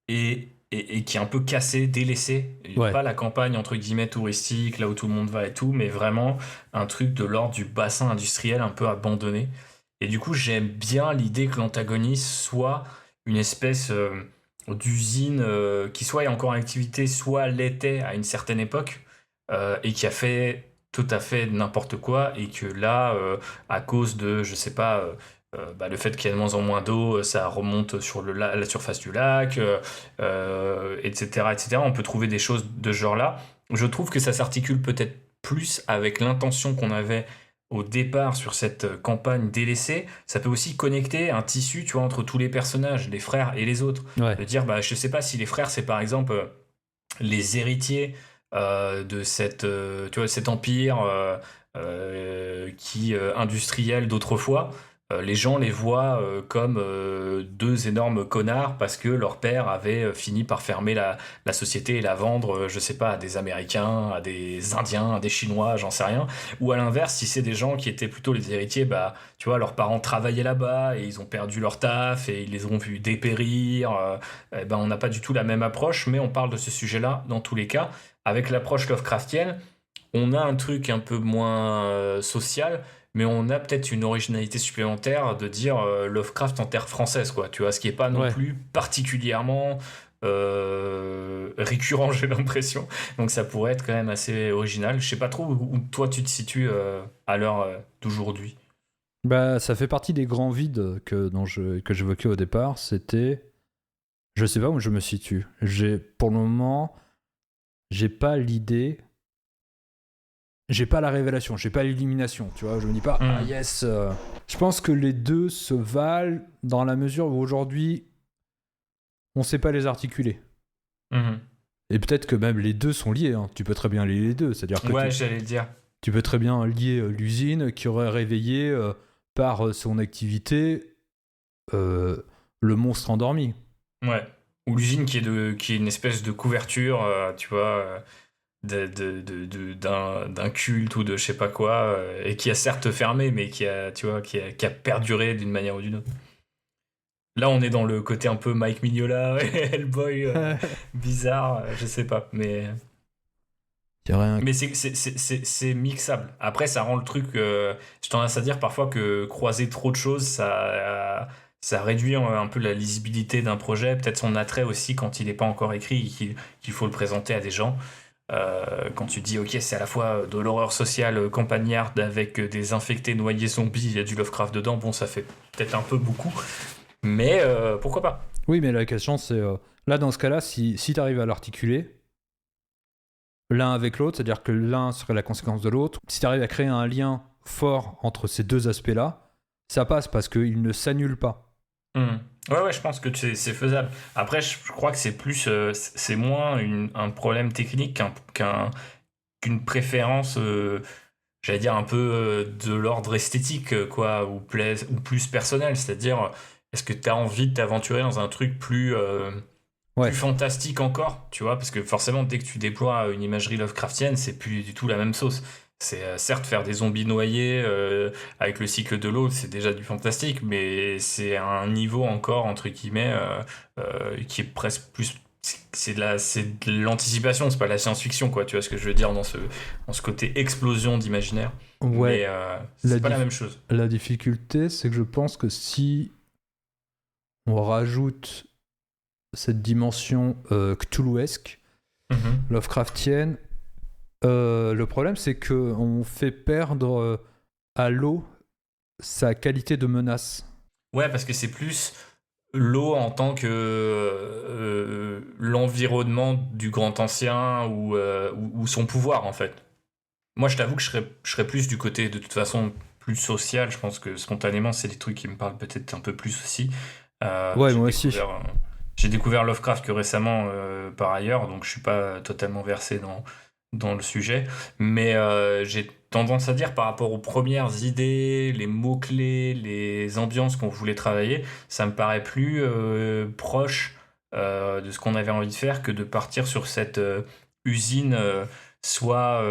et qui est un peu cassé, délaissé. Ouais. Pas la campagne entre guillemets touristique, là où tout le monde va et tout, mais vraiment un truc de l'ordre du bassin industriel un peu abandonné. Et du coup, j'aime bien l'idée que l'antagoniste soit une espèce d'usine qui soit encore en activité, soit l'était à une certaine époque, et qui a fait tout à fait n'importe quoi, et que là, à cause de, je sais pas, le fait qu'il y a de moins en moins d'eau, ça remonte sur la surface du lac, etc., etc. On peut trouver des choses de ce genre-là. Je trouve que ça s'articule peut-être plus avec l'intention qu'on avait au départ sur cette campagne délaissée. Ça peut aussi connecter un tissu, tu vois, entre tous les personnages, les frères et les autres. Ouais. De dire, je sais pas si les frères, c'est par exemple les héritiers de tu vois, cet empire industriel d'autrefois. Les gens les voient comme deux énormes connards parce que leur père avait fini par fermer la société et la vendre, je sais pas, à des Américains, à des Indiens, à des Chinois, j'en sais rien. Ou à l'inverse, si c'est des gens qui étaient plutôt les héritiers, tu vois, leurs parents travaillaient là-bas et ils ont perdu leur taf et ils les ont vus dépérir. On n'a pas du tout la même approche, mais on parle de ce sujet-là dans tous les cas. Avec l'approche Lovecraftienne, on a un truc un peu moins social, mais on a peut-être une originalité supplémentaire de dire Lovecraft en terre française, quoi. Tu vois, ce qui est pas non plus particulièrement récurrent, j'ai l'impression. Donc ça pourrait être quand même assez original. Je sais pas trop où toi tu te situes à l'heure d'aujourd'hui. Ça fait partie des grands vides que j'évoquais au départ. C'était... Je sais pas où je me situe. Pour le moment, j'ai pas l'idée... J'ai pas la révélation, j'ai pas l'illumination, tu vois, je me dis pas, ah yes. Je pense que les deux se valent dans la mesure où aujourd'hui, on sait pas les articuler. Et peut-être que même les deux sont liés, hein. Tu peux très bien lier les deux, c'est-à-dire que j'allais le dire. Tu peux très bien lier l'usine qui aurait réveillé par son activité le monstre endormi. Ouais, ou l'usine qui est une espèce de couverture, tu vois... d'un culte ou de je sais pas quoi, et qui a certes fermé, mais qui a perduré d'une manière ou d'une autre. Là, on est dans le côté un peu Mike Mignola, Hellboy, bizarre, je sais pas, mais... Mais c'est mixable. Après, ça rend le truc... j'ai tendance à dire parfois que croiser trop de choses, ça réduit un peu la lisibilité d'un projet, peut-être son attrait aussi quand il n'est pas encore écrit et qu'il faut le présenter à des gens. Quand tu dis ok, c'est à la fois de l'horreur sociale campagnarde avec des infectés noyés zombies, il y a du Lovecraft dedans, bon, ça fait peut-être un peu beaucoup, mais pourquoi pas. Oui, mais la question c'est là dans ce cas-là, si tu arrives à l'articuler l'un avec l'autre, c'est-à-dire que l'un serait la conséquence de l'autre, si tu arrives à créer un lien fort entre ces deux aspects-là, ça passe parce qu'ils ne s'annulent pas. Ouais, je pense que c'est faisable. Après, je crois que c'est plus, c'est moins un problème technique qu'une préférence, j'allais dire un peu de l'ordre esthétique, quoi, ou plus personnel. C'est-à-dire, est-ce que tu as envie de t'aventurer dans un truc plus fantastique encore, tu vois? Parce que forcément, dès que tu déploies une imagerie Lovecraftienne, c'est plus du tout la même sauce. C'est certes faire des zombies noyés avec le cycle de l'eau, c'est déjà du fantastique, mais c'est un niveau encore entre guillemets qui est presque plus, c'est de l'anticipation, c'est pas de la science-fiction, quoi. Tu vois ce que je veux dire dans ce côté explosion d'imaginaire. Ouais. Mais c'est pas la même chose. La difficulté, c'est que je pense que si on rajoute cette dimension cthulhuesque, Lovecraftienne. Le problème, c'est qu'on fait perdre à l'eau sa qualité de menace. Ouais, parce que c'est plus l'eau en tant que l'environnement du grand ancien ou son pouvoir, en fait. Moi, je t'avoue que je serais plus du côté, de toute façon, plus social. Je pense que spontanément, c'est des trucs qui me parlent peut-être un peu plus aussi. Ouais, J'ai moi aussi. découvert Lovecraft que récemment, par ailleurs, donc je suis pas totalement versé dans le sujet. Mais j'ai tendance à dire, par rapport aux premières idées, les mots-clés, les ambiances qu'on voulait travailler, ça me paraît plus proche de ce qu'on avait envie de faire que de partir sur cette usine, soit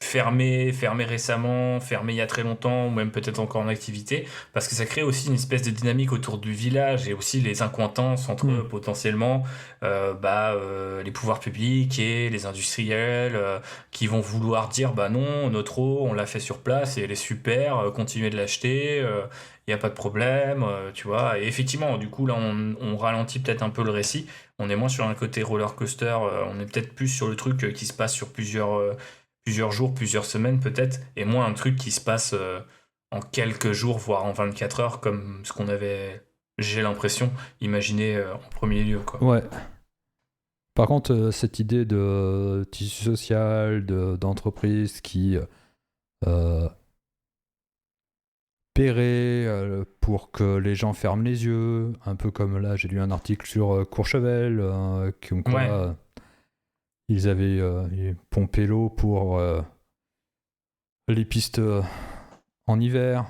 fermée récemment, fermée il y a très longtemps, ou même peut-être encore en activité, parce que ça crée aussi une espèce de dynamique autour du village et aussi les incointances entre Hmm. potentiellement les pouvoirs publics et les industriels qui vont vouloir dire bah non, notre eau, on l'a fait sur place et elle est super, continuez de l'acheter, il n'y a pas de problème, tu vois. Et effectivement, du coup, là, on ralentit peut-être un peu le récit. On est moins sur un côté roller coaster, on est peut-être plus sur le truc qui se passe sur plusieurs jours, plusieurs semaines peut-être, et moins un truc qui se passe en quelques jours, voire en 24 heures, comme ce qu'on avait, j'ai l'impression, imaginé en premier lieu, quoi. Ouais. Par contre, cette idée de tissu social, d'entreprise qui euh, paierait pour que les gens ferment les yeux, un peu comme là, j'ai lu un article sur Courchevel, comme quoi Ouais, ils avaient pompé l'eau pour les pistes en hiver.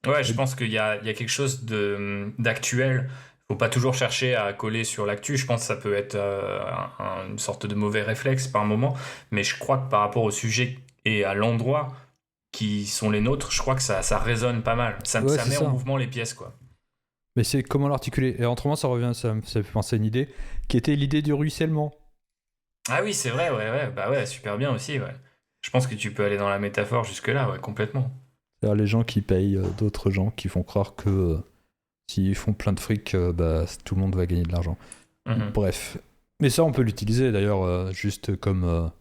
ouais, je Et- pense qu'il y a quelque chose d'actuel. Faut pas toujours chercher à coller sur l'actu. Je pense que ça peut être une sorte de mauvais réflexe par moment. Mais je crois que par rapport au sujet et à l'endroit qui sont les nôtres, je crois que ça résonne pas mal. Ça, Ouais, ça c'est met en ça. mouvement les pièces, quoi. Mais c'est comment l'articuler. Et autrement, ça revient, ça me fait penser à une idée qui était l'idée du ruissellement. Ah oui, c'est vrai, ouais, ouais, bah ouais, super bien aussi, ouais. Je pense que tu peux aller dans la métaphore jusque-là, ouais, complètement. C'est-à-dire les gens qui payent d'autres gens, qui font croire que s'ils font plein de fric, bah, tout le monde va gagner de l'argent. Mhm. Bref. Mais ça, on peut l'utiliser d'ailleurs juste Comme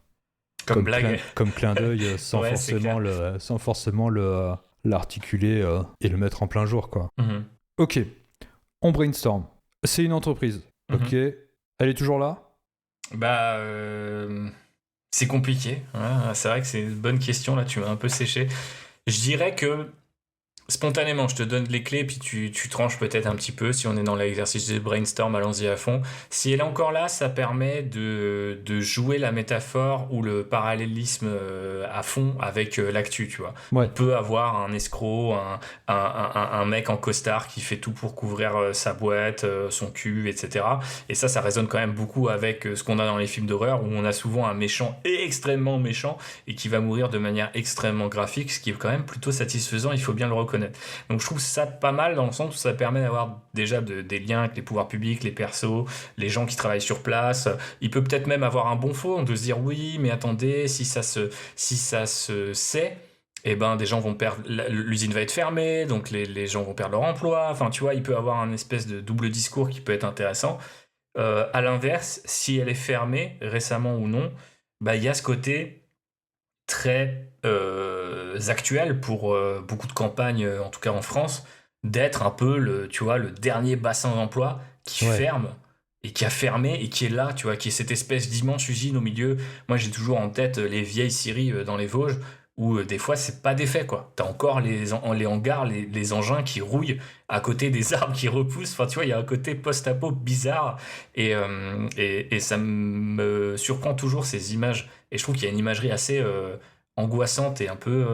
blague. comme clin d'œil Ouais, c'est clair. sans forcément l'articuler et le mettre en plein jour, quoi. Mhm. Ok, on brainstorm. C'est une entreprise. Ok, Mhm. elle est toujours là? Bah, c'est compliqué, hein. C'est vrai que c'est une bonne question, là, tu m'as un peu séché. Je dirais que spontanément, je te donne les clés, puis tu tranches peut-être un petit peu. Si on est dans l'exercice de brainstorm, allons-y à fond. Si elle est encore là, ça permet de jouer la métaphore ou le parallélisme à fond avec l'actu, tu vois. On Ouais. peut avoir un escroc, un mec en costard qui fait tout pour couvrir sa boîte, son cul, etc. Et ça résonne quand même beaucoup avec ce qu'on a dans les films d'horreur, où on a souvent un méchant extrêmement méchant et qui va mourir de manière extrêmement graphique, ce qui est quand même plutôt satisfaisant, il faut bien le reconnaître. Donc je trouve ça pas mal dans le sens où ça permet d'avoir déjà des liens avec les pouvoirs publics, les persos, les gens qui travaillent sur place. Il peut peut-être même avoir un bon fond de se dire oui, mais attendez, si ça se sait, eh ben des gens vont perdre, l'usine va être fermée, donc les gens vont perdre leur emploi. Enfin, tu vois, il peut avoir un espèce de double discours qui peut être intéressant. À l'inverse, si elle est fermée, récemment ou non, bah il y a ce côté très actuel pour beaucoup de campagnes, en tout cas en France, d'être un peu tu vois, le dernier bassin d'emploi qui Ouais. ferme et qui a fermé et qui est là, tu vois, qui est cette espèce d'immense usine au milieu. Moi, j'ai toujours en tête les vieilles scieries dans les Vosges où des fois c'est pas des faits, quoi. T'as encore les hangars, les engins qui rouillent à côté des arbres qui repoussent. Enfin, tu vois, il y a un côté post-apo bizarre et ça me surprend toujours ces images. Et je trouve qu'il y a une imagerie assez angoissante et un peu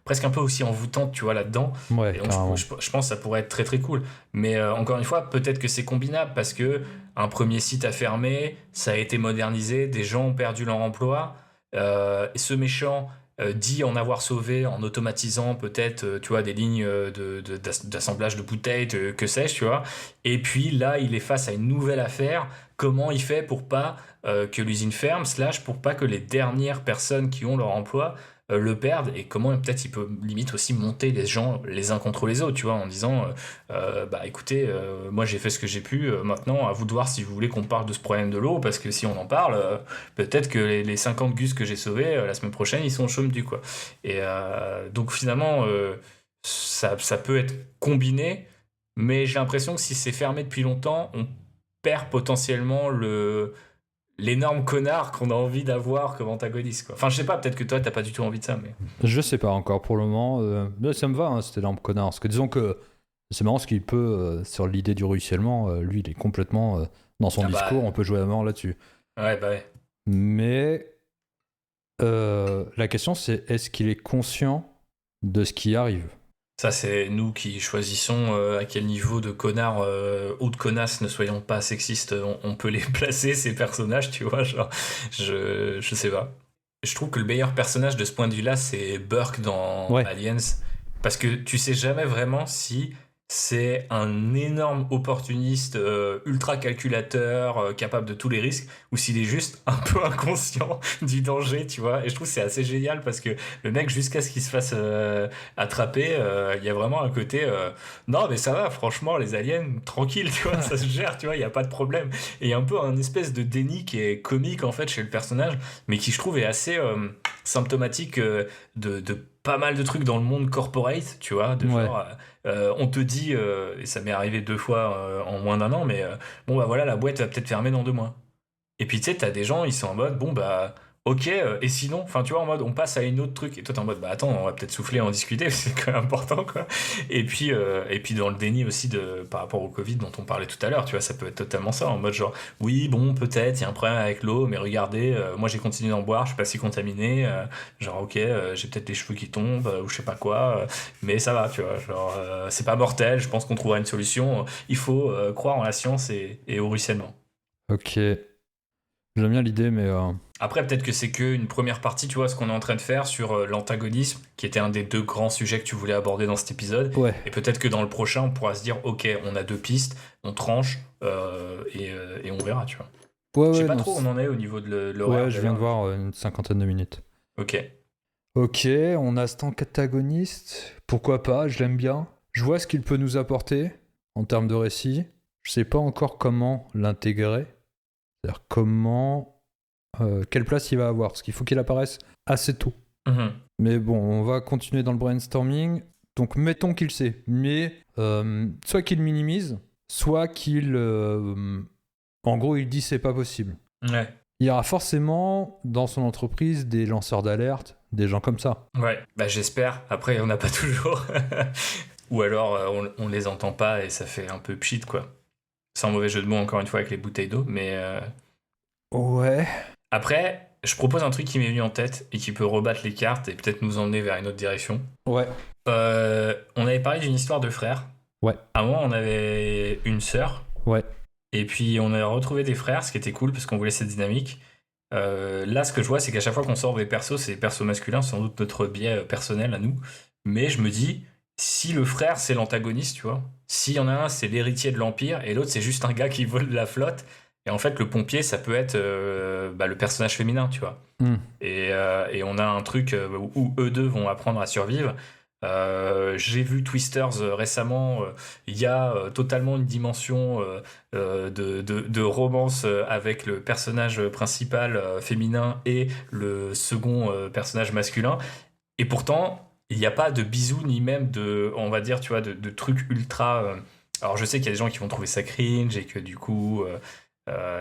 presque un peu aussi envoûtante, tu vois, là-dedans. Ouais, Et donc carrément. je pense que ça pourrait être très très cool. Mais encore une fois, peut-être que c'est combinable parce que un premier site a fermé, ça a été modernisé, des gens ont perdu leur emploi. Et ce méchant dit en avoir sauvé en automatisant peut-être, tu vois, des lignes d'assemblage de bouteilles, que sais-je, tu vois. Et puis là, il est face à une nouvelle affaire. Comment il fait pour pas que l'usine ferme, slash pour pas que les dernières personnes qui ont leur emploi le perdent, et comment peut-être il peut limite aussi monter les gens les uns contre les autres, tu vois, en disant bah écoutez, moi j'ai fait ce que j'ai pu, maintenant à vous de voir si vous voulez qu'on parle de ce problème de l'eau, parce que si on en parle, peut-être que les 50 gus que j'ai sauvés la semaine prochaine ils sont au chôme du quoi. Et donc finalement ça peut être combiné, mais j'ai l'impression que si c'est fermé depuis longtemps, on perd potentiellement l'énorme connard qu'on a envie d'avoir comme antagoniste, quoi. Enfin, je sais pas, peut-être que toi, t'as pas du tout envie de ça, mais... Je sais pas encore pour le moment. Mais ça me va, hein, cet énorme connard. Parce que disons que c'est marrant ce qu'il peut, sur l'idée du ruissellement, lui, il est complètement... dans son discours, on peut jouer à mort là-dessus. Ouais, bah ouais. Mais la question, c'est est-ce qu'il est conscient de ce qui arrive ? Ça, c'est nous qui choisissons à quel niveau de connard ou de connasse, ne soyons pas sexistes, on peut les placer, ces personnages, tu vois, genre, je sais pas. Je trouve que le meilleur personnage de ce point de vue-là, c'est Burke dans Aliens, parce que tu sais jamais vraiment si c'est un énorme opportuniste ultra calculateur, capable de tous les risques, ou s'il est juste un peu inconscient du danger, tu vois. Et je trouve que c'est assez génial parce que le mec, jusqu'à ce qu'il se fasse attraper, il y a vraiment un côté non mais ça va, franchement, les aliens, tranquille, tu vois, ça se gère, tu vois, il n'y a pas de problème. Et il y a un peu un espèce de déni qui est comique en fait chez le personnage, mais qui je trouve est assez symptomatique de pas mal de trucs dans le monde corporate, tu vois, de genre on te dit, et ça m'est arrivé 2 fois en moins d'un an, mais bon bah voilà, la boîte va peut-être fermer dans 2 mois. Et puis tu sais, t'as des gens, ils sont en mode, bon bah ok, et sinon, enfin tu vois, en mode on passe à une autre truc, et toi t'es en mode bah attends, on va peut-être souffler, en discuter, c'est quand même important quoi. Et puis dans le déni aussi par rapport au Covid dont on parlait tout à l'heure, tu vois, ça peut être totalement ça, en mode genre oui bon peut-être, il y a un problème avec l'eau, mais regardez, moi j'ai continué d'en boire, je suis pas si contaminé, genre ok, j'ai peut-être les cheveux qui tombent, ou je sais pas quoi, mais ça va, tu vois, genre c'est pas mortel, je pense qu'on trouvera une solution, il faut croire en la science et au ruissellement. Ok. J'aime bien l'idée, mais... Après, peut-être que c'est qu'une première partie, tu vois, ce qu'on est en train de faire sur l'antagonisme, qui était un des 2 grands sujets que tu voulais aborder dans cet épisode. Ouais. Et peut-être que dans le prochain, on pourra se dire, ok, on a 2 pistes, on tranche, et on verra, tu vois. Je sais pas trop où on en est au niveau de l'horaire. Ouais, je viens de voir une 50aine de minutes. Ok. Ok, on a cet antagoniste. Pourquoi pas, je l'aime bien. Je vois ce qu'il peut nous apporter en termes de récit. Je sais pas encore comment l'intégrer. C'est-à-dire comment... quelle place il va avoir, parce qu'il faut qu'il apparaisse assez tôt. Mm-hmm. Mais bon, on va continuer dans le brainstorming. Donc mettons qu'il sait, mais soit qu'il minimise, soit qu'il... en gros, il dit c'est pas possible. Ouais. Il y aura forcément dans son entreprise des lanceurs d'alerte, des gens comme ça. Ouais, bah j'espère. Après, on n'a pas toujours. Ou alors, on les entend pas et ça fait un peu pchit, quoi. Sans mauvais jeu de mots, encore une fois, avec les bouteilles d'eau, mais... Ouais. Après, je propose un truc qui m'est venu en tête et qui peut rebattre les cartes et peut-être nous emmener vers une autre direction. Ouais. On avait parlé d'une histoire de frères. Ouais. À moi, on avait une sœur. Ouais. Et puis, on a retrouvé des frères, ce qui était cool parce qu'on voulait cette dynamique. Là, ce que je vois, c'est qu'à chaque fois qu'on sort des persos, c'est des persos masculins, c'est sans doute notre biais personnel à nous. Mais je me dis, si le frère, c'est l'antagoniste, tu vois, s'il y en a un, c'est l'héritier de l'Empire, et l'autre, c'est juste un gars qui vole de la flotte, et en fait, le pompier, ça peut être le personnage féminin, tu vois. Et on a un truc où eux deux vont apprendre à survivre. J'ai vu Twisters récemment, il y a totalement une dimension de romance avec le personnage principal féminin et le second personnage masculin, et pourtant il n'y a pas de bisous ni même de, on va dire, tu vois, de trucs ultra alors je sais qu'il y a des gens qui vont trouver ça cringe et que du coup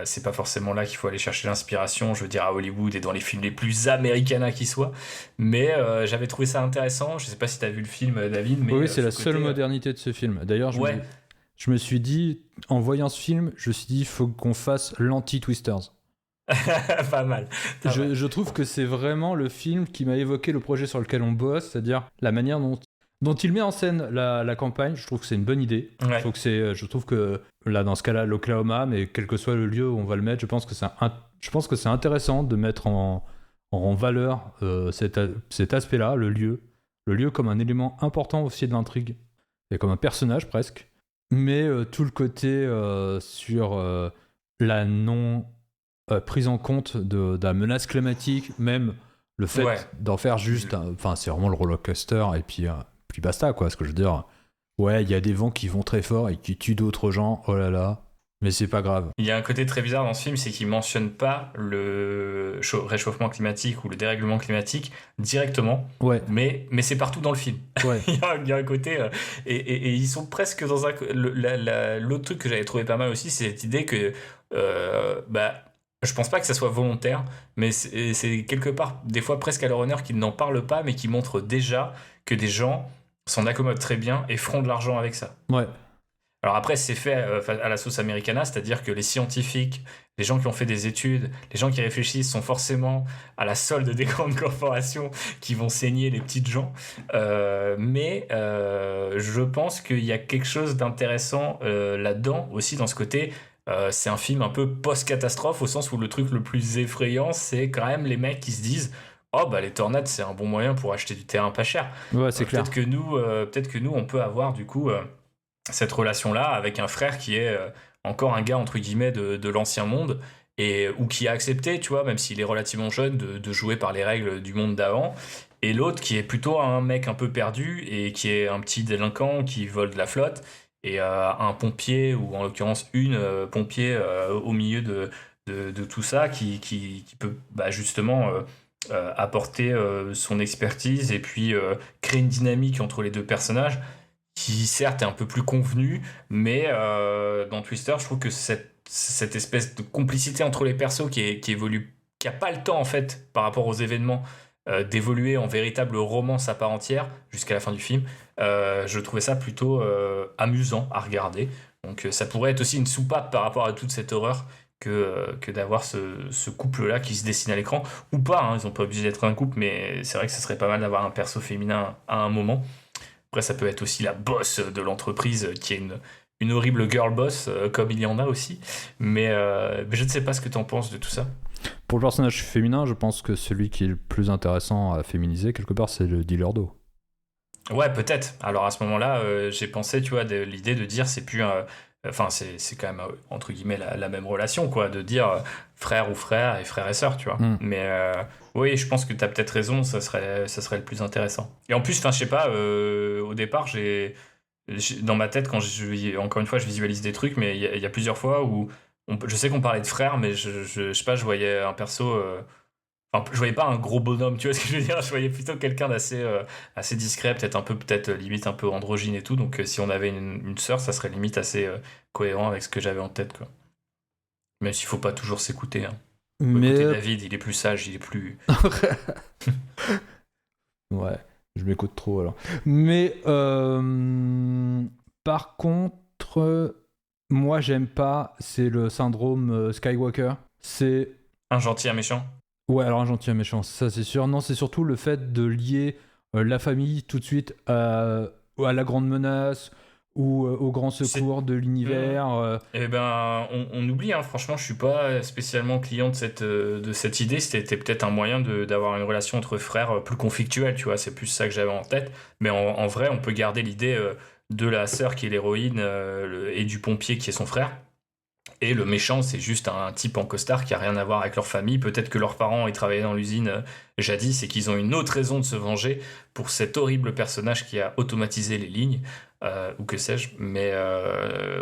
c'est pas forcément là qu'il faut aller chercher l'inspiration, je veux dire, à Hollywood et dans les films les plus américains qui soient, mais j'avais trouvé ça intéressant. Je sais pas si t'as vu le film, David, mais oui, c'est la seule modernité de ce film. D'ailleurs, je me suis dit, en voyant ce film, je me suis dit, il faut qu'on fasse l'anti-Twisters. Pas mal. Je trouve que c'est vraiment le film qui m'a évoqué le projet sur lequel on bosse, c'est-à-dire la manière dont il met en scène la campagne. Je trouve que c'est une bonne idée. Ouais. Je trouve que là, dans ce cas-là, l'Oklahoma, mais quel que soit le lieu où on va le mettre, je pense que c'est intéressant de mettre en valeur cet aspect-là, le lieu comme un élément important aussi de l'intrigue, et comme un personnage presque. Mais tout le côté sur la non prise en compte de la menace climatique, même le fait d'en faire juste... Enfin, c'est vraiment le roller coaster, et puis basta, quoi. Ce que je veux dire, ouais, il y a des vents qui vont très fort et qui tuent d'autres gens, oh là là, mais c'est pas grave. Il y a un côté très bizarre dans ce film, c'est qu'il mentionne pas le réchauffement climatique ou le dérèglement climatique directement, mais c'est partout dans le film. Ouais. il y a un côté... et ils sont presque dans un... L'autre truc que j'avais trouvé pas mal aussi, c'est cette idée que... Je pense pas que ça soit volontaire, mais c'est quelque part, des fois presque à leur honneur qu'ils n'en parlent pas, mais qui montrent déjà que des gens s'en accommodent très bien et feront de l'argent avec ça. Ouais. Alors après, c'est fait à la sauce americana, c'est-à-dire que les scientifiques, les gens qui ont fait des études, les gens qui réfléchissent sont forcément à la solde des grandes corporations qui vont saigner les petites gens. Mais je pense qu'il y a quelque chose d'intéressant là-dedans, aussi dans ce côté. C'est un film un peu post-catastrophe, au sens où le truc le plus effrayant, c'est quand même les mecs qui se disent oh bah les tornades c'est un bon moyen pour acheter du terrain pas cher. Ouais, c'est clair. Peut-être que nous on peut avoir du coup cette relation-là avec un frère qui est encore un gars entre guillemets de l'ancien monde ou qui a accepté, tu vois, même s'il est relativement jeune, de jouer par les règles du monde d'avant. Et l'autre qui est plutôt un mec un peu perdu et qui est un petit délinquant qui vole de la flotte et un pompier ou en l'occurrence une pompier au milieu de tout ça qui peut bah, justement apporter son expertise et puis créer une dynamique entre les deux personnages qui certes est un peu plus convenu, mais dans Twister, je trouve que cette espèce de complicité entre les persos qui évolue, qui a pas le temps en fait par rapport aux événements d'évoluer en véritable romance à part entière jusqu'à la fin du film, je trouvais ça plutôt amusant à regarder. Donc ça pourrait être aussi une soupape par rapport à toute cette horreur que d'avoir ce couple-là qui se dessine à l'écran, ou pas, hein, ils n'ont pas obligé d'être un couple, mais c'est vrai que ce serait pas mal d'avoir un perso féminin à un moment. Après, ça peut être aussi la boss de l'entreprise qui est une horrible girl boss, comme il y en a aussi. Mais je ne sais pas ce que tu en penses de tout ça. Pour le personnage féminin, je pense que celui qui est le plus intéressant à féminiser, quelque part, c'est le dealer d'eau. Ouais, peut-être. Alors à ce moment-là, j'ai pensé, tu vois, l'idée de dire c'est plus enfin, c'est quand même, entre guillemets, la même relation, quoi, de dire frère ou frère et frère et sœur, tu vois. Mais oui, je pense que tu as peut-être raison, ça serait le plus intéressant. Et en plus, enfin, je sais pas, au départ, dans ma tête, encore une fois, je visualise des trucs, mais il y a plusieurs fois où je sais qu'on parlait de frère, mais je sais pas, je voyais un perso. Enfin, je voyais pas un gros bonhomme, tu vois ce que je veux dire? Je voyais plutôt quelqu'un d'assez assez discret, peut-être limite un peu androgyne et tout. Donc si on avait une sœur, ça serait limite assez cohérent avec ce que j'avais en tête, quoi. Même s'il faut pas toujours s'écouter, hein. Mais Écouter David, il est plus sage, il est plus... ouais, je m'écoute trop alors. Mais par contre, moi j'aime pas, c'est le syndrome Skywalker. C'est Un gentil, un méchant. ouais, alors un gentil, un méchant, ça c'est sûr. Non, c'est surtout le fait de lier la famille tout de suite à la grande menace ou au grand secours de l'univers. Eh ben, on oublie, hein, franchement, je suis pas spécialement client de cette idée. C'était peut-être un moyen d'avoir une relation entre frères plus conflictuelle, tu vois, c'est plus ça que j'avais en tête. Mais en vrai, on peut garder l'idée de la sœur qui est l'héroïne et du pompier qui est son frère. Et le méchant, c'est juste un type en costard qui a rien à voir avec leur famille. Peut-être que leurs parents y travaillaient dans l'usine jadis et qu'ils ont une autre raison de se venger pour cet horrible personnage qui a automatisé les lignes, ou que sais-je. Mais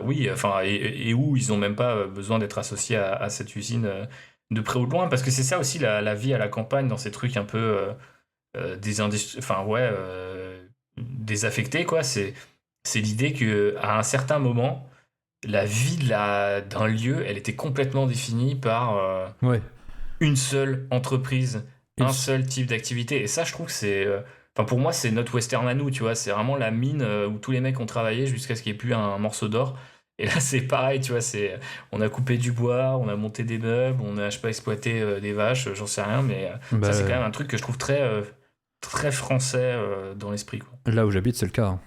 oui, enfin, et où ils ont même pas besoin d'être associés à cette usine de près ou de loin. Parce que c'est ça aussi la vie à la campagne dans ces trucs un peu désaffectés, quoi. C'est l'idée qu'à un certain moment, la vie d'un lieu, elle était complètement définie par Ouais. une seule entreprise, un seul type d'activité. Et ça, je trouve que c'est... Enfin, pour moi, c'est notre western à nous, tu vois. C'est vraiment la mine où tous les mecs ont travaillé jusqu'à ce qu'il n'y ait plus un morceau d'or. Et là, c'est pareil, tu vois. On a coupé du bois, on a monté des meubles, on a, je sais pas, exploité des vaches, j'en sais rien. Mais ça, c'est quand même un truc que je trouve très français dans l'esprit, quoi. Là où j'habite, c'est le cas.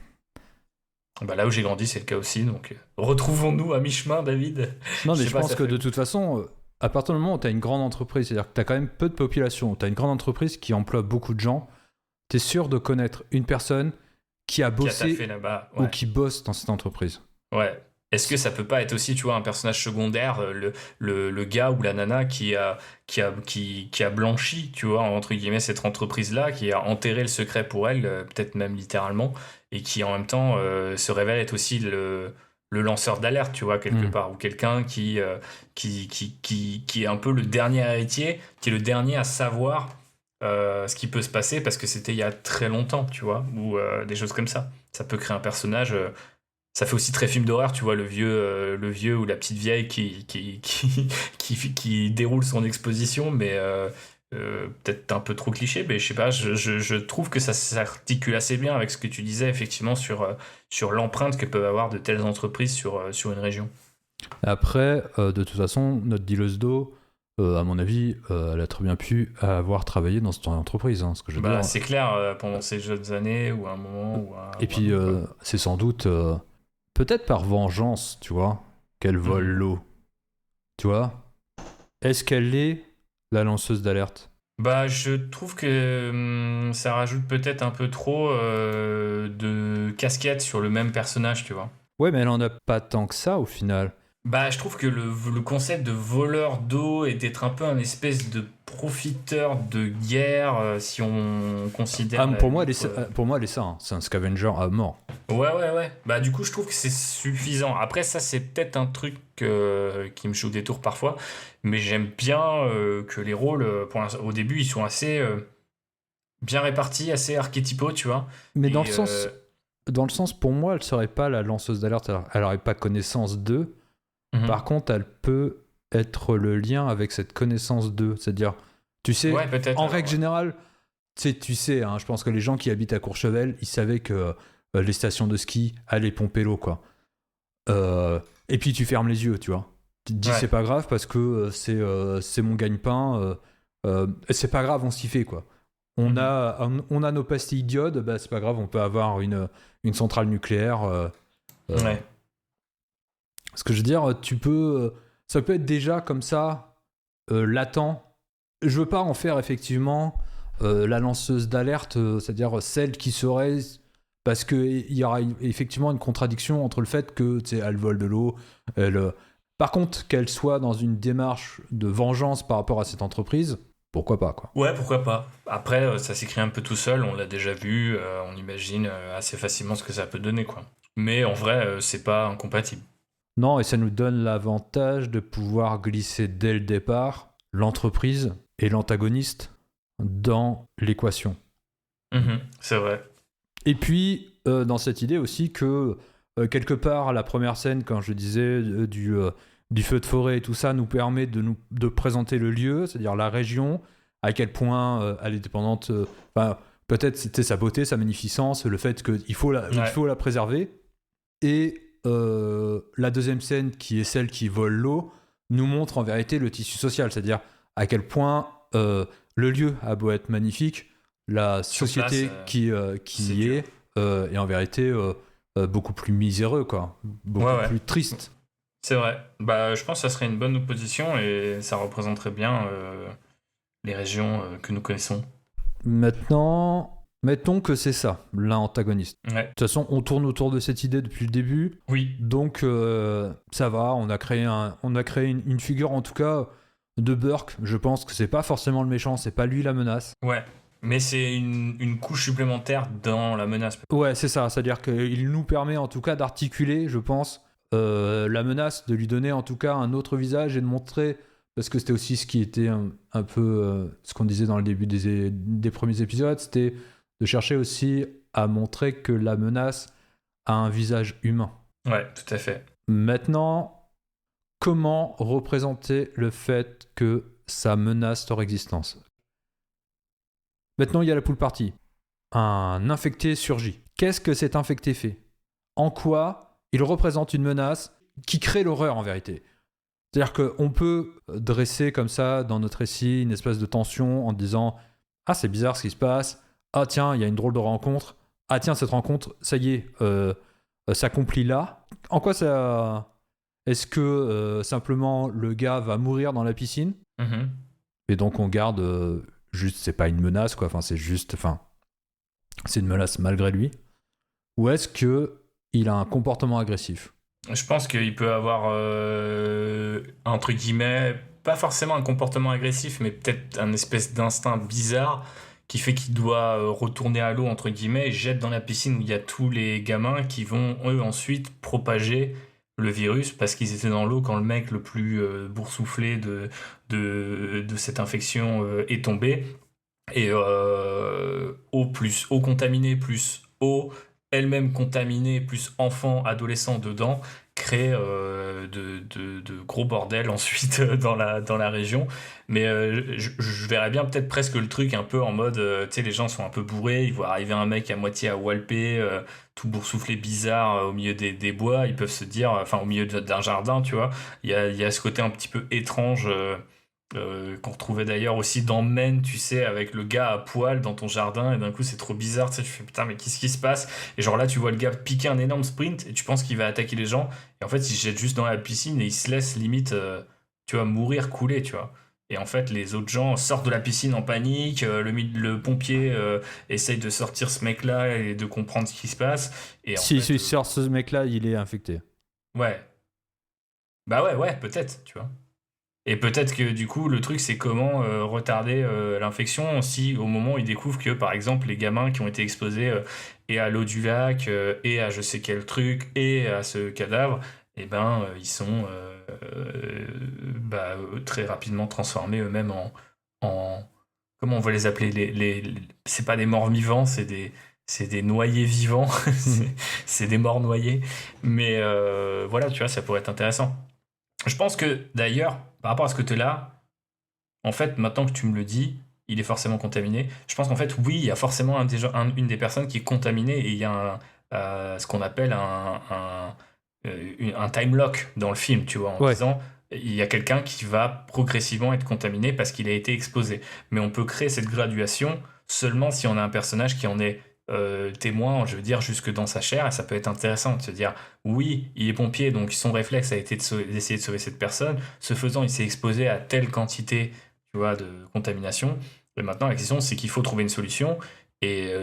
Bah là où j'ai grandi, c'est le cas aussi. Donc, retrouvons-nous à mi-chemin, David. Non, mais je pense que de toute façon, à partir du moment où tu as une grande entreprise, c'est-à-dire que tu as quand même peu de population, tu as une grande entreprise qui emploie beaucoup de gens, tu es sûr de connaître une personne qui a bossé là-bas, ou qui bosse dans cette entreprise. Ouais. Est-ce que ça peut pas être aussi, tu vois, un personnage secondaire, le gars ou la nana qui a blanchi, tu vois, entre guillemets, cette entreprise-là, qui a enterré le secret pour elle, peut-être même littéralement, et qui en même temps se révèle être aussi le lanceur d'alerte, tu vois, quelque part, ou quelqu'un qui est un peu le dernier héritier, qui est le dernier à savoir ce qui peut se passer parce que c'était il y a très longtemps, tu vois, ou des choses comme ça. Ça peut créer un personnage Ça fait aussi très film d'horreur, tu vois, le vieux ou la petite vieille qui déroule son exposition, mais peut-être un peu trop cliché, mais je sais pas, je trouve que ça s'articule assez bien avec ce que tu disais, effectivement, sur l'empreinte que peuvent avoir de telles entreprises sur une région. Après, de toute façon, notre dealeuse d'eau, à mon avis, elle a très bien pu avoir travaillé dans cette entreprise, hein, ce que je veux Bah, dire. c'est clair, pendant ces jeunes années, ou un moment, Et puis, ou un autre, quoi. c'est sans doute, peut-être par vengeance, tu vois, qu'elle vole Mhm. l'eau. Tu vois? Est-ce qu'elle est la lanceuse d'alerte? Bah, je trouve que ça rajoute peut-être un peu trop de casquettes sur le même personnage, tu vois. Ouais, mais elle en a pas tant que ça au final. Bah, je trouve que le concept de voleur d'eau et d'être un peu un espèce de profiteur de guerre, si on Ah, considère la lutte. pour moi, elle est ça, hein. C'est un scavenger à mort. Ouais. Bah, du coup, je trouve que c'est suffisant. Après, ça, c'est peut-être un truc qui me joue des tours parfois, mais j'aime bien que les rôles, au début, ils sont assez bien répartis, assez archétypaux, tu vois. Mais Et dans le sens, pour moi, elle serait pas la lanceuse d'alerte. Elle aurait pas connaissance d'eux. mhm. Par contre, elle peut être le lien avec cette connaissance d'eux. C'est-à-dire, tu sais, Ouais, peut-être en alors, règle ouais. générale, tu sais, hein, je pense que les gens qui habitent à Courchevel, ils savaient que les stations de ski allaient pomper l'eau, quoi. Euh, et puis tu fermes les yeux, tu vois. Tu te dis Ouais. c'est pas grave parce que c'est mon gagne-pain. C'est pas grave, on s'y fait, quoi. Mhm. On a nos pastilles d'iode, bah, c'est pas grave, on peut avoir une centrale nucléaire. Euh, Ouais. Ce que je veux dire, ça peut être déjà comme ça, latent. Je veux pas en faire effectivement la lanceuse d'alerte, c'est-à-dire celle qui serait. Parce qu'il y aura effectivement une contradiction entre le fait que, tu sais, elle vole de l'eau. Elle, par contre, qu'elle soit dans une démarche de vengeance par rapport à cette entreprise, pourquoi pas, quoi. Ouais, pourquoi pas. Après, ça s'écrit un peu tout seul, on l'a déjà vu, on imagine assez facilement ce que ça peut donner, quoi. Mais en vrai, c'est pas incompatible. Non, et ça nous donne l'avantage de pouvoir glisser dès le départ l'entreprise et l'antagoniste dans l'équation. Mhm, c'est vrai. Et puis, dans cette idée aussi que, quelque part, la première scène, quand je disais du feu de forêt et tout ça, nous permet de présenter le lieu, c'est-à-dire la région, à quel point elle est dépendante, enfin, peut-être c'était sa beauté, sa magnificence, le fait qu'il Ouais. faut la préserver. Et la deuxième scène, qui est celle qui vole l'eau, nous montre en vérité le tissu social, c'est-à-dire à quel point le lieu a beau être magnifique, la Sur place, société c'est qui y dur. est en vérité beaucoup plus miséreux, quoi, Ouais, beaucoup ouais. plus triste. C'est vrai. Bah, je pense que ça serait une bonne opposition et ça représenterait bien les régions que nous connaissons. Maintenant, mettons que c'est ça, l'antagoniste. Ouais. De toute façon, on tourne autour de cette idée depuis le début, Oui. donc ça va, on a créé une figure en tout cas de Burke. Je pense que c'est pas forcément le méchant, c'est pas lui la menace. Ouais. Mais c'est une couche supplémentaire dans la menace. Ouais, c'est ça, c'est-à-dire qu'il nous permet en tout cas d'articuler, je pense, la menace, de lui donner en tout cas un autre visage et de montrer, parce que c'était aussi ce qui était un peu ce qu'on disait dans le début des premiers épisodes, c'était de chercher aussi à montrer que la menace a un visage humain. Ouais, tout à fait. Maintenant, comment représenter le fait que ça menace leur existence? Maintenant, il y a la pool party. Un infecté surgit. Qu'est-ce que cet infecté fait? En quoi il représente une menace qui crée l'horreur en vérité? C'est-à-dire qu'on peut dresser comme ça dans notre récit une espèce de tension en disant ah, c'est bizarre ce qui se passe. Ah, tiens, il y a une drôle de rencontre. Ah, tiens, cette rencontre, ça y est, s'accomplit là. En quoi ça. Est-ce que simplement le gars va mourir dans la piscine? Mhm. Et donc on garde juste, c'est pas une menace quoi, enfin c'est juste, enfin c'est une menace malgré lui. Ou est-ce que il a un comportement agressif? Je pense qu'il peut avoir, entre guillemets, pas forcément un comportement agressif, mais peut-être un espèce d'instinct bizarre qui fait qu'il doit retourner à l'eau, entre guillemets, et jette dans la piscine où il y a tous les gamins qui vont, eux, ensuite propager le virus parce qu'ils étaient dans l'eau quand le mec le plus boursouflé de cette infection est tombé. Et eau plus eau contaminée plus eau elle-même contaminée, plus enfant, adolescent dedans, crée de gros bordel ensuite dans la région. Mais je verrais bien peut-être presque le truc un peu en mode, tu sais, les gens sont un peu bourrés, ils voient arriver un mec à moitié à walper, tout boursouflé bizarre au milieu des bois, ils peuvent se dire, enfin au milieu d'un jardin, tu vois, il y a ce côté un petit peu étrange. Qu'on retrouvait d'ailleurs aussi dans Maine, tu sais, avec le gars à poil dans ton jardin, et d'un coup c'est trop bizarre, tu sais, tu fais putain, mais qu'est-ce qui se passe? Et genre là, tu vois le gars piquer un énorme sprint, et tu penses qu'il va attaquer les gens, et en fait, il se jette juste dans la piscine et il se laisse limite, tu vois, mourir, couler, tu vois. Et en fait, les autres gens sortent de la piscine en panique, le pompier essaye de sortir ce mec-là et de comprendre ce qui se passe, et en Si fait, sort ce mec-là, il est infecté. ouais, bah ouais, peut-être, tu vois. Et peut-être que du coup, le truc, c'est comment retarder l'infection si au moment où ils découvrent que, par exemple, les gamins qui ont été exposés et à l'eau du lac, et à je sais quel truc, et à ce cadavre, eh ben, ils sont très rapidement transformés eux-mêmes en... Comment on va les appeler c'est pas des morts vivants, c'est des noyés vivants, c'est des morts noyés. Mais voilà, tu vois, ça pourrait être intéressant. Je pense que d'ailleurs, par rapport à ce côté-là, en fait, maintenant que tu me le dis, il est forcément contaminé. Je pense qu'en fait, oui, il y a forcément une des personnes qui est contaminée et il y a ce qu'on appelle un time lock dans le film, tu vois, en Ouais. disant il y a quelqu'un qui va progressivement être contaminé parce qu'il a été exposé. Mais on peut créer cette graduation seulement si on a un personnage qui en est témoin, je veux dire, jusque dans sa chair, et ça peut être intéressant de se dire oui, il est pompier, donc son réflexe a été d'essayer de sauver cette personne. Ce faisant, il s'est exposé à telle quantité, tu vois, de contamination. Et maintenant, la question, c'est qu'il faut trouver une solution. Et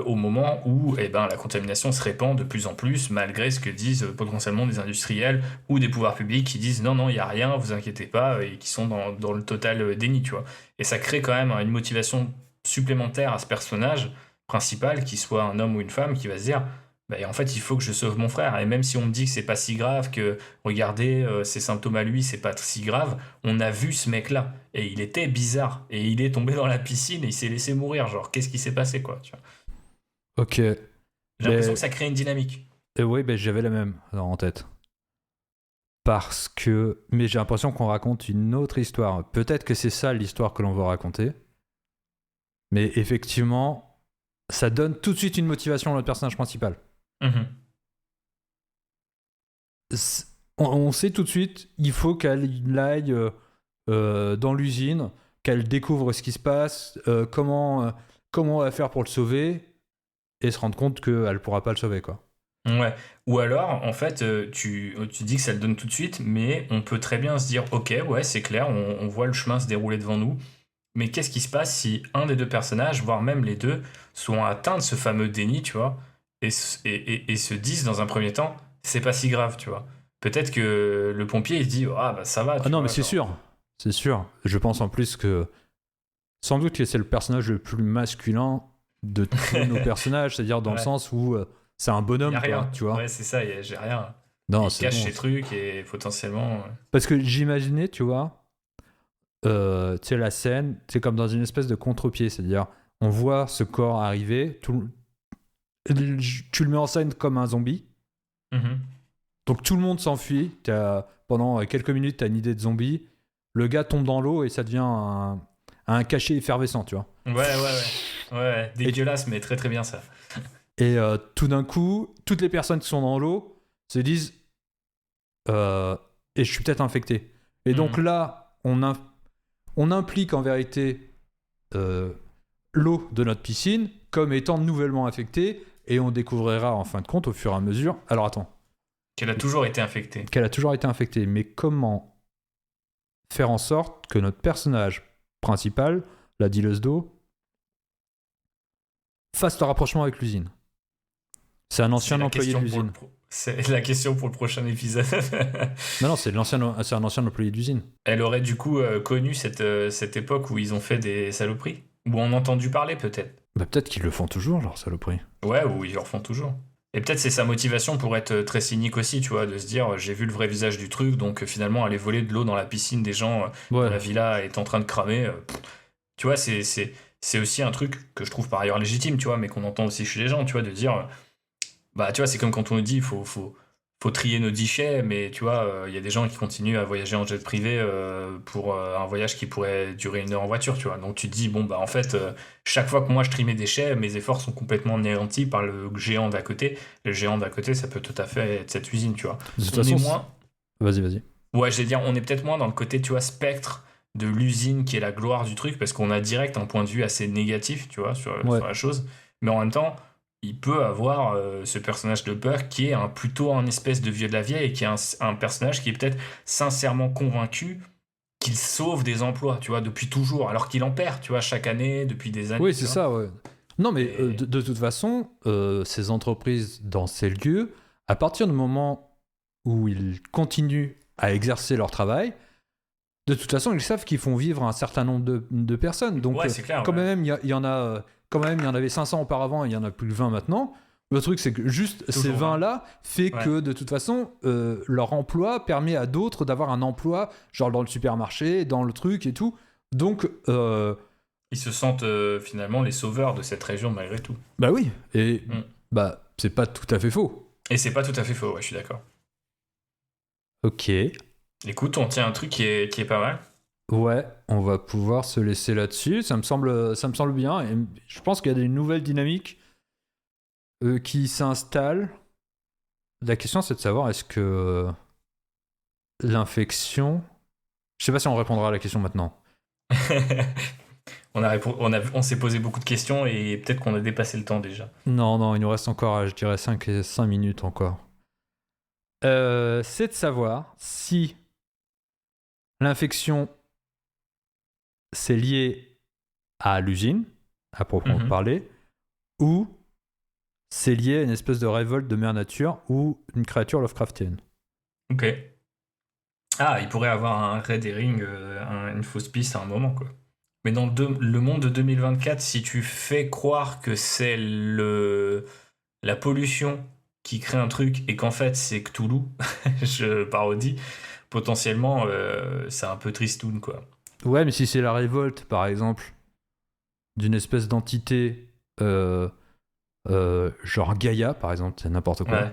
au moment où eh ben, la contamination se répand de plus en plus, malgré ce que disent potentiellement des industriels ou des pouvoirs publics qui disent non, non, il n'y a rien, vous inquiétez pas, et qui sont dans le total déni, tu vois. Et ça crée quand même une motivation supplémentaire à ce personnage principal, qu'il soit un homme ou une femme, qui va se dire bah, en fait, il faut que je sauve mon frère. Et même si on me dit que c'est pas si grave, que regardez, ses symptômes à lui, c'est pas si grave, on a vu ce mec-là. Et il était bizarre. Et il est tombé dans la piscine et il s'est laissé mourir. Genre, qu'est-ce qui s'est passé, quoi, tu vois. Ok. J'ai l'impression Mais que ça crée une dynamique. oui, j'avais la même en tête. Parce que... Mais j'ai l'impression qu'on raconte une autre histoire. Peut-être que c'est ça l'histoire que l'on veut raconter. Mais effectivement, ça donne tout de suite une motivation à notre personnage principal. Mhm. On sait tout de suite, il faut qu'elle aille dans l'usine, qu'elle découvre ce qui se passe, comment on va faire pour le sauver, et se rendre compte qu'elle ne pourra pas le sauver, quoi. Ouais. Ou alors, en fait, tu dis que ça le donne tout de suite, mais on peut très bien se dire, ok, ouais, c'est clair, on voit le chemin se dérouler devant nous. Mais qu'est-ce qui se passe si un des deux personnages, voire même les deux, sont atteints de ce fameux déni, tu vois, et se disent dans un premier temps, c'est pas si grave, tu vois. Peut-être que le pompier, il se dit, ah bah ça va, Ah tu non, vois. mais c'est sûr. C'est sûr. Je pense en plus que... Sans doute que c'est le personnage le plus masculin de tous nos personnages, c'est-à-dire dans le Ouais. sens où c'est un Il bonhomme, y a rien. quoi, tu vois. Ouais, c'est ça, j'ai rien. Non, Il c'est cache bon. ses trucs et potentiellement. Parce que j'imaginais, tu vois, tu sais, la scène, c'est comme dans une espèce de contre-pied, c'est-à-dire on voit ce corps arriver, tu le mets en scène comme un zombie, Mhm. donc tout le monde s'enfuit, pendant quelques minutes, tu as une idée de zombie, le gars tombe dans l'eau et ça devient un cachet effervescent, tu vois. Ouais, dégueulasse, mais très très bien ça. Et tout d'un coup, toutes les personnes qui sont dans l'eau se disent et je suis peut-être infecté. Et donc là, on implique en vérité l'eau de notre piscine comme étant nouvellement infectée, et on découvrira en fin de compte au fur et à mesure. Alors attends. Qu'elle a toujours été infectée. Qu'elle a toujours été infectée. Mais comment faire en sorte que notre personnage principal, la dealeuse d'eau, fasse le rapprochement avec l'usine? C'est un ancien employé de l'usine. C'est la question pour le prochain épisode. Non, c'est un ancien employé d'usine. Elle aurait du coup connu cette époque où ils ont fait des saloperies. Ou en entendu parler peut-être. Bah, peut-être qu'ils le font toujours, leur saloperie. Ouais, ou ils le refont toujours. Et peut-être c'est sa motivation pour être très cynique aussi, tu vois, de se dire j'ai vu le vrai visage du truc, donc finalement aller voler de l'eau dans la piscine des gens Ouais. dans la villa est en train de cramer. Tu vois, c'est aussi un truc que je trouve par ailleurs légitime, tu vois, mais qu'on entend aussi chez les gens, tu vois, de dire Bah, tu vois, c'est comme quand on nous dit, faut trier nos déchets, mais tu vois, il y a des gens qui continuent à voyager en jet privé pour un voyage qui pourrait durer 1 heure en voiture, tu vois. Donc tu te dis, bon, bah en fait, chaque fois que moi je trie mes déchets, mes efforts sont complètement anéantis par le géant d'à côté. Le géant d'à côté, ça peut tout à fait être cette usine, tu vois. De toute On est façon, moins. vas-y. Ouais, je vais dire, on est peut-être moins dans le côté, tu vois, spectre de l'usine qui est la gloire du truc, parce qu'on a direct un point de vue assez négatif, tu vois, Ouais. sur la chose. Mais en même temps, il peut avoir ce personnage de Burke qui est plutôt un espèce de vieux de la vieille et qui est un personnage qui est peut-être sincèrement convaincu qu'il sauve des emplois, tu vois, depuis toujours, alors qu'il en perd, tu vois, chaque année, depuis des années. Oui, tu c'est vois. ça, ouais. Non, mais Et- de toute façon, ces entreprises dans ces lieux, à partir du moment où ils continuent à exercer leur travail, de toute façon, ils savent qu'ils font vivre un certain nombre de personnes. Donc, Ouais, c'est clair. quand Ouais. même, il y en a, quand même, il y en avait 500 auparavant, et il y en a plus que 20 maintenant. Le truc, c'est que juste Toujours ces 20. 20-là fait Ouais. que, de toute façon, leur emploi permet à d'autres d'avoir un emploi, genre dans le supermarché, dans le truc et tout. Donc, Ils se sentent finalement les sauveurs de cette région malgré tout. bah oui, et Mm. bah c'est pas tout à fait faux. Et c'est pas tout à fait faux, ouais, je suis d'accord. Ok, Écoute, on tient un truc qui est pas mal. ouais, on va pouvoir se laisser là-dessus. Ça me semble bien. Et je pense qu'il y a des nouvelles dynamiques qui s'installent. La question, c'est de savoir est-ce que l'infection. Je sais pas si on répondra à la question maintenant. On s'est posé beaucoup de questions et peut-être qu'on a dépassé le temps déjà. Non, il nous reste encore, je dirais, 5 minutes encore. C'est de savoir si l'infection c'est lié à l'usine, à proprement Mhm. parler, ou c'est lié à une espèce de révolte de mère nature ou une créature Lovecraftienne. Ok. Ah, il pourrait avoir un red herring, une fausse piste à un moment, quoi. Mais dans le monde de 2024, si tu fais croire que c'est la pollution qui crée un truc et qu'en fait c'est Cthulhu, je parodie, potentiellement c'est un peu tristoun, quoi. Ouais, mais si c'est la révolte, par exemple, d'une espèce d'entité genre Gaïa, par exemple, c'est n'importe quoi. Ouais.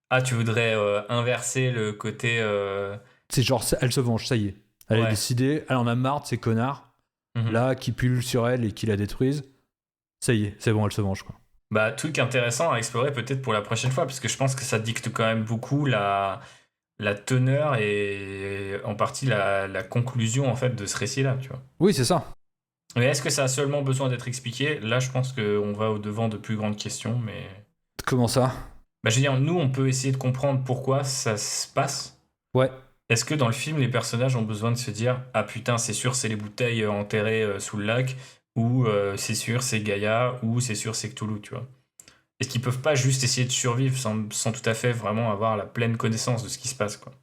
Ah, tu voudrais inverser le côté. C'est genre, elle se venge, ça y est. Elle a Ouais. décidé, elle en a marre de ces connards, Mhm. là, qui pullulent sur elle et qui la détruisent. Ça y est, c'est bon, elle se venge, quoi. Bah, truc intéressant à explorer peut-être pour la prochaine fois, parce que je pense que ça dicte quand même beaucoup la teneur et en partie la conclusion en fait de ce récit-là, tu vois. Oui, c'est ça. Mais est-ce que ça a seulement besoin d'être expliqué? Là, je pense qu'on va au-devant de plus grandes questions, mais. Comment ça? Bah, je veux dire, nous, on peut essayer de comprendre pourquoi ça se passe. Ouais. Est-ce que dans le film, les personnages ont besoin de se dire ah putain, c'est sûr, c'est les bouteilles enterrées sous le lac, ou c'est sûr, c'est Gaïa, ou c'est sûr, c'est Cthulhu, tu vois? Est-ce qu'ils peuvent pas juste essayer de survivre sans tout à fait vraiment avoir la pleine connaissance de ce qui se passe, quoi?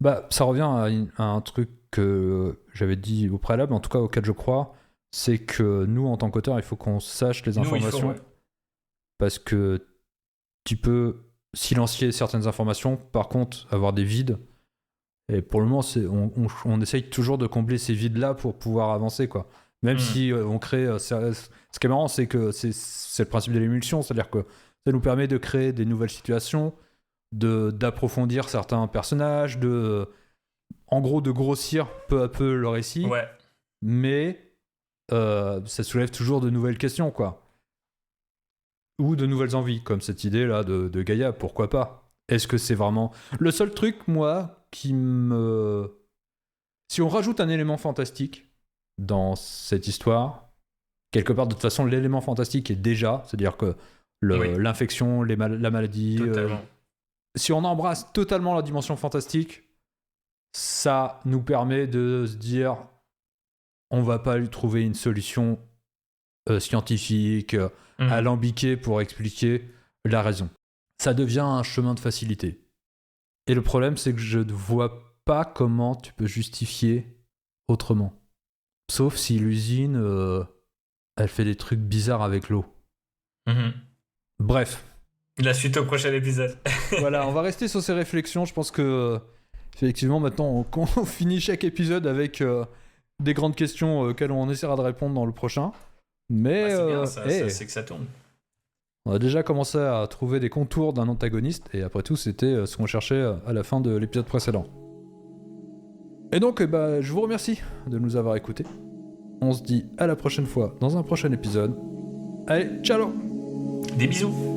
Bah, ça revient à un truc que j'avais dit au préalable, en tout cas auquel je crois, c'est que nous, en tant qu'auteur, il faut qu'on sache les Nous, il faut, informations, ouais. parce que tu peux silencier certaines informations, par contre, avoir des vides. Et pour le moment, on essaye toujours de combler ces vides-là pour pouvoir avancer, quoi. Même Hmm. si on crée. Ce qui est marrant, c'est que c'est le principe de l'émulsion, c'est-à-dire que ça nous permet de créer des nouvelles situations, d'approfondir certains personnages, en gros, de grossir peu à peu le récit, Ouais. mais ça soulève toujours de nouvelles questions, quoi. Ou de nouvelles envies, comme cette idée-là de Gaïa, pourquoi pas? Est-ce que c'est vraiment. Le seul truc, moi, qui me. Si on rajoute un élément fantastique dans cette histoire, quelque part, de toute façon, l'élément fantastique est déjà, c'est-à-dire que Oui. l'infection, la maladie. Totalement. Si on embrasse totalement la dimension fantastique, ça nous permet de se dire on va pas lui trouver une solution scientifique, Mhm. alambiquée pour expliquer la raison. Ça devient un chemin de facilité. Et le problème, c'est que je ne vois pas comment tu peux justifier autrement. Sauf si l'usine, elle fait des trucs bizarres avec l'eau. Mhm. Bref, La suite au prochain épisode. voilà, on va rester sur ces réflexions. Je pense que, effectivement, maintenant, on finit chaque épisode avec des grandes questions auxquelles on essaiera de répondre dans le prochain. Mais, Ah, c'est bien, ça, hey, c'est que ça tourne. On a déjà commencé à trouver des contours d'un antagoniste, et après tout, c'était ce qu'on cherchait à la fin de l'épisode précédent. Et donc, je vous remercie de nous avoir écoutés. On se dit à la prochaine fois dans un prochain épisode. Allez, ciao! Des bisous!